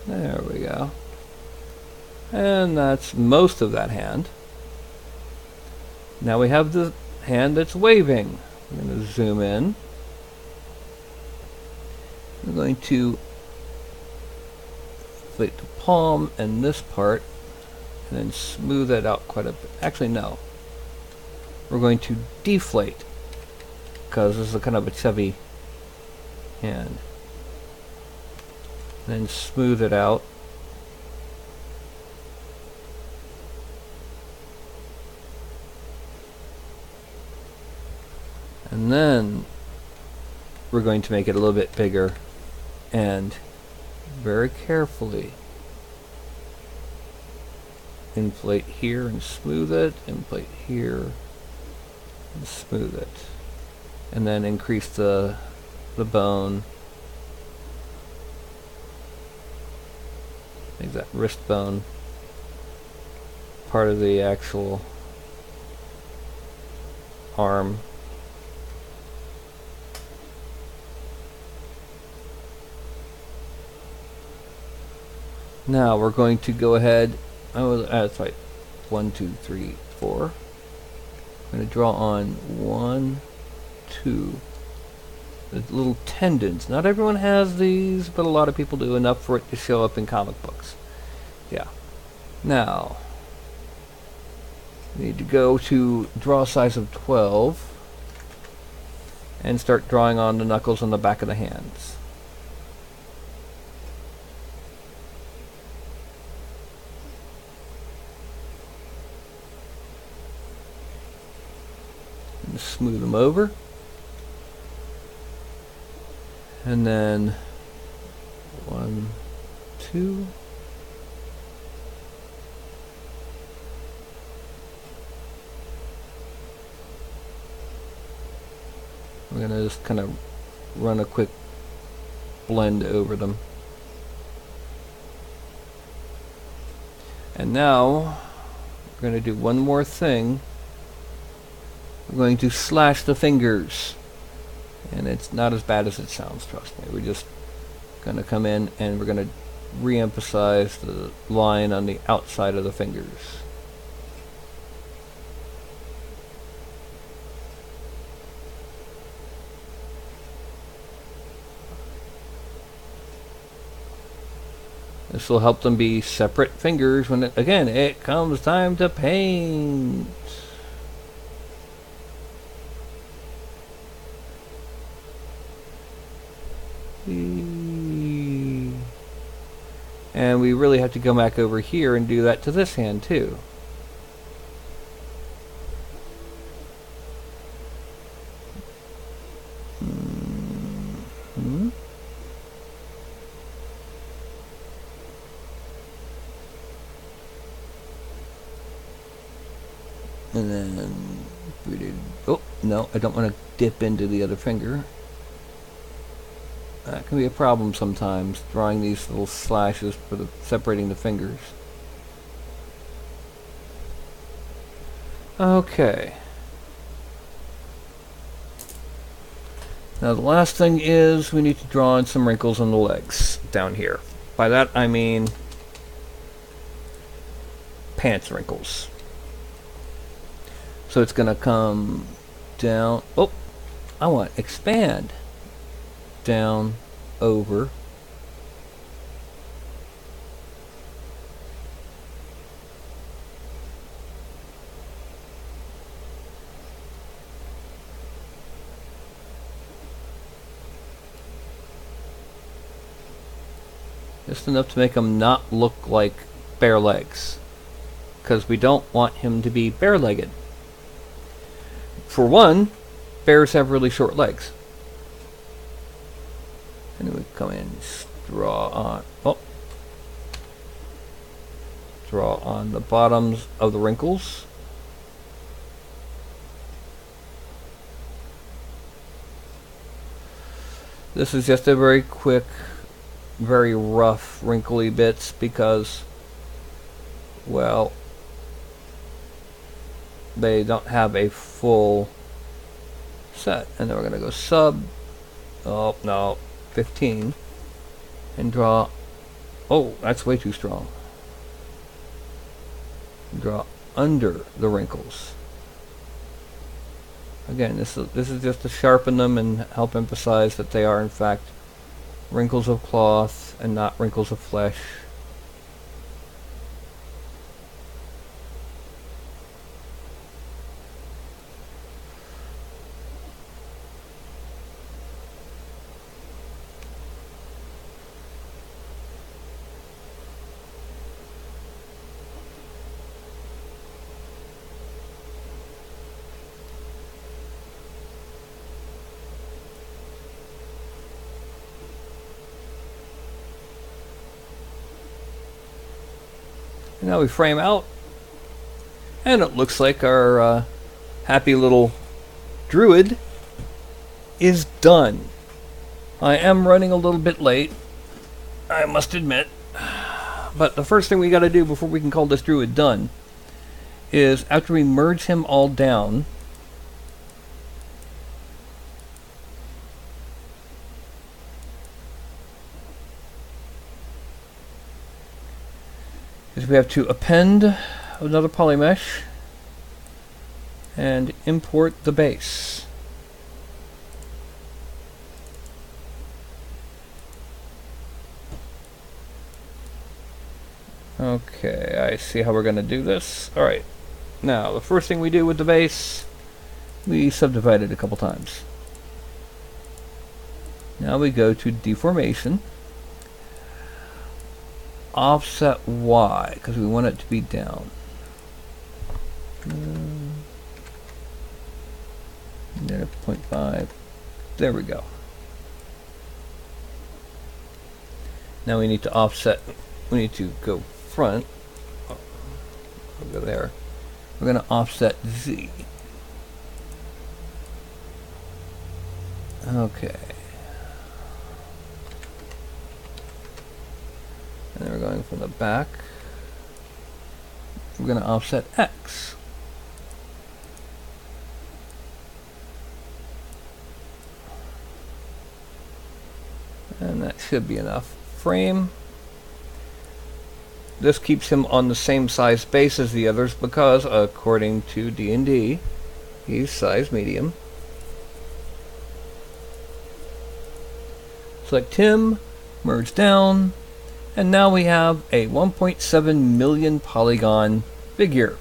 There we go. And that's most of that hand. Now we have the hand that's waving. I'm going to zoom in. I'm going to inflate the palm and this part and then smooth that out quite a bit. Actually, no. We're going to deflate, because this is a kind of a chubby hand. Then smooth it out. And then we're going to make it a little bit bigger and very carefully inflate here and smooth it, inflate here and smooth it, and then increase the bone, make that wrist bone part of the actual arm. Now we're going to go ahead, that's right, 1, 2, 3, 4. I'm going to draw on 1, 2, the little tendons. Not everyone has these, but a lot of people do, enough for it to show up in comic books. Yeah. Now, we need to go to draw size of 12 and start drawing on the knuckles on the back of the hands. Smooth them over, and then 1, 2, we're going to just kind of run a quick blend over them. And now we're going to do one more thing. We're going to slash the fingers, and it's not as bad as it sounds, trust me. We're just going to come in and we're going to re-emphasize the line on the outside of the fingers. This will help them be separate fingers when again it comes time to paint. And we really have to go back over here and do that to this hand too. And then we did, oh no, I don't want to dip into the other finger. That can be a problem sometimes, drawing these little slashes for separating the fingers. Okay. Now the last thing is we need to draw in some wrinkles on the legs down here. By that I mean pants wrinkles. So it's going to come down. Oh, I want expand. Down, over. Just enough to make him not look like bare legs, because we don't want him to be bare-legged. For one, bears have really short legs. And then we come in and draw on, draw on the bottoms of the wrinkles. This is just a very quick, very rough, wrinkly bits because, well, they don't have a full set. And then we're going to go sub, oh no, 15, and draw, oh, that's way too strong. Draw under the wrinkles. Again, this is just to sharpen them and help emphasize that they are in fact wrinkles of cloth and not wrinkles of flesh. Now we frame out, and it looks like our happy little druid is done. I am running a little bit late, I must admit, but the first thing we got to do before we can call this druid done is, after we merge him all down, is we have to append another polymesh and import the base. Okay, I see how we're going to do this. Alright, now the first thing we do with the base, we subdivide it a couple times. Now we go to deformation, offset Y, because we want it to be down. Then 0.5. There we go. Now we need to offset. We need to go front. Oh, we'll go there. We're going to offset Z. Okay. And then we're going from the back. We're going to offset X. And that should be enough. Frame. This keeps him on the same size base as the others because, according to D&D, he's size medium. Select him, merge down, and now we have a 1.7 million polygon figure.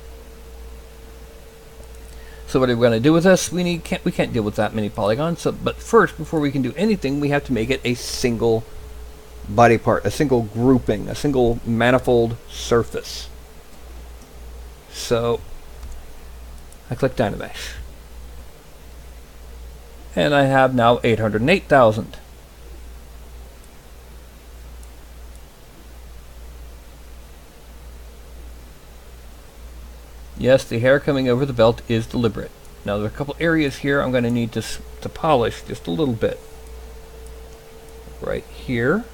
So what are we going to do with this? We can't deal with that many polygons. But first, before we can do anything, we have to make it a single body part, a single grouping, a single manifold surface. So I click Dynamesh, and I have now 808,000. Yes, the hair coming over the belt is deliberate. Now there are a couple areas here I'm going to need to polish just a little bit. Right here.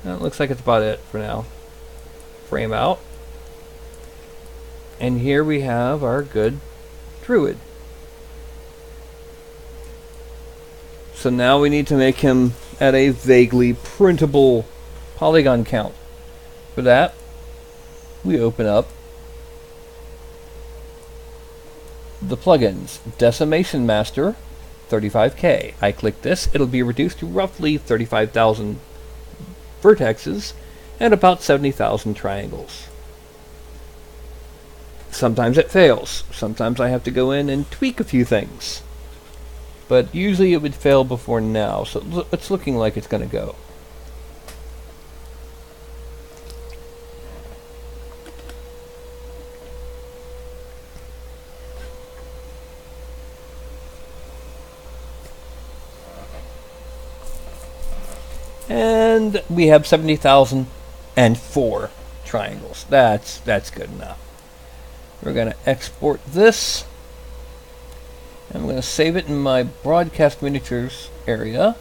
That looks like it's about it for now. Frame out. And here we have our good druid. So now we need to make him at a vaguely printable polygon count. For that, we open up the plugins. Decimation Master, 35K. I click this, it'll be reduced to roughly 35,000 vertexes and about 70,000 triangles. Sometimes it fails. Sometimes I have to go in and tweak a few things. But usually it would fail before now, so it's looking like it's going to go. And we have 70,004 triangles. That's good enough. We're going to export this. And I'm going to save it in my broadcast miniatures area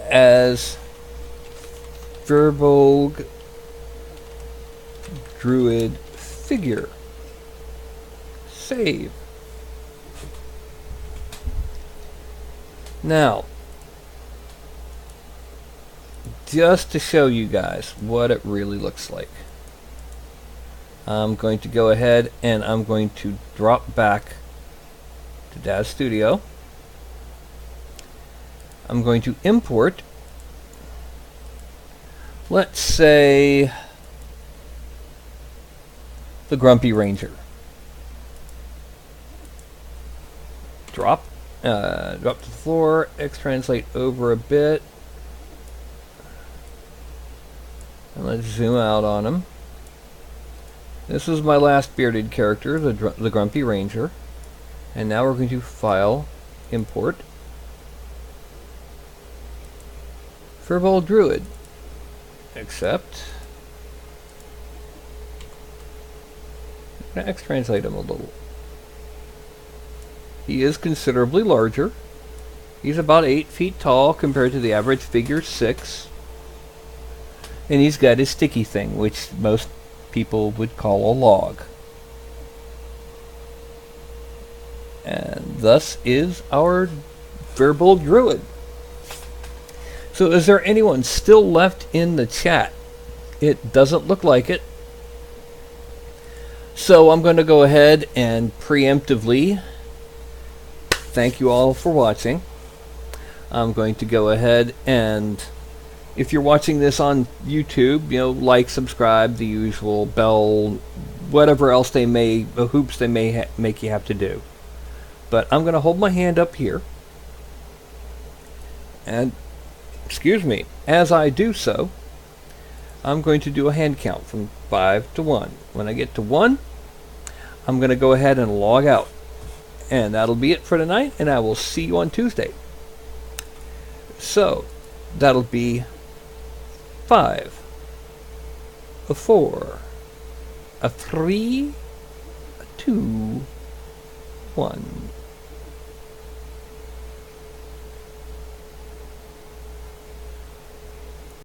as Firbolg Druid figure. Save. Now, just to show you guys what it really looks like, I'm going to go ahead and I'm going to drop back to Daz Studio. I'm going to import, let's say, the Grumpy Ranger. Drop to the floor, X-translate over a bit. And let's zoom out on him. This is my last bearded character, the Grumpy Ranger. And now we're going to File, Import, Firbolg Druid. Except, I'm going to X-translate him a little. He is considerably larger. He's about 8 feet tall compared to the average figure 6. And he's got his sticky thing, which most people would call a log. And thus is our Firbolg Druid. So is there anyone still left in the chat? It doesn't look like it. So I'm going to go ahead and preemptively thank you all for watching. I'm going to go ahead and, if you're watching this on YouTube, like, subscribe, the usual bell, whatever else they may, the hoops they may make you have to do. But I'm going to hold my hand up here. And, excuse me, as I do so, I'm going to do a hand count from 5 to 1. When I get to 1, I'm going to go ahead and log out. And that'll be it for tonight, and I will see you on Tuesday. So, that'll be 5, a 4, a 3, a 2, 1.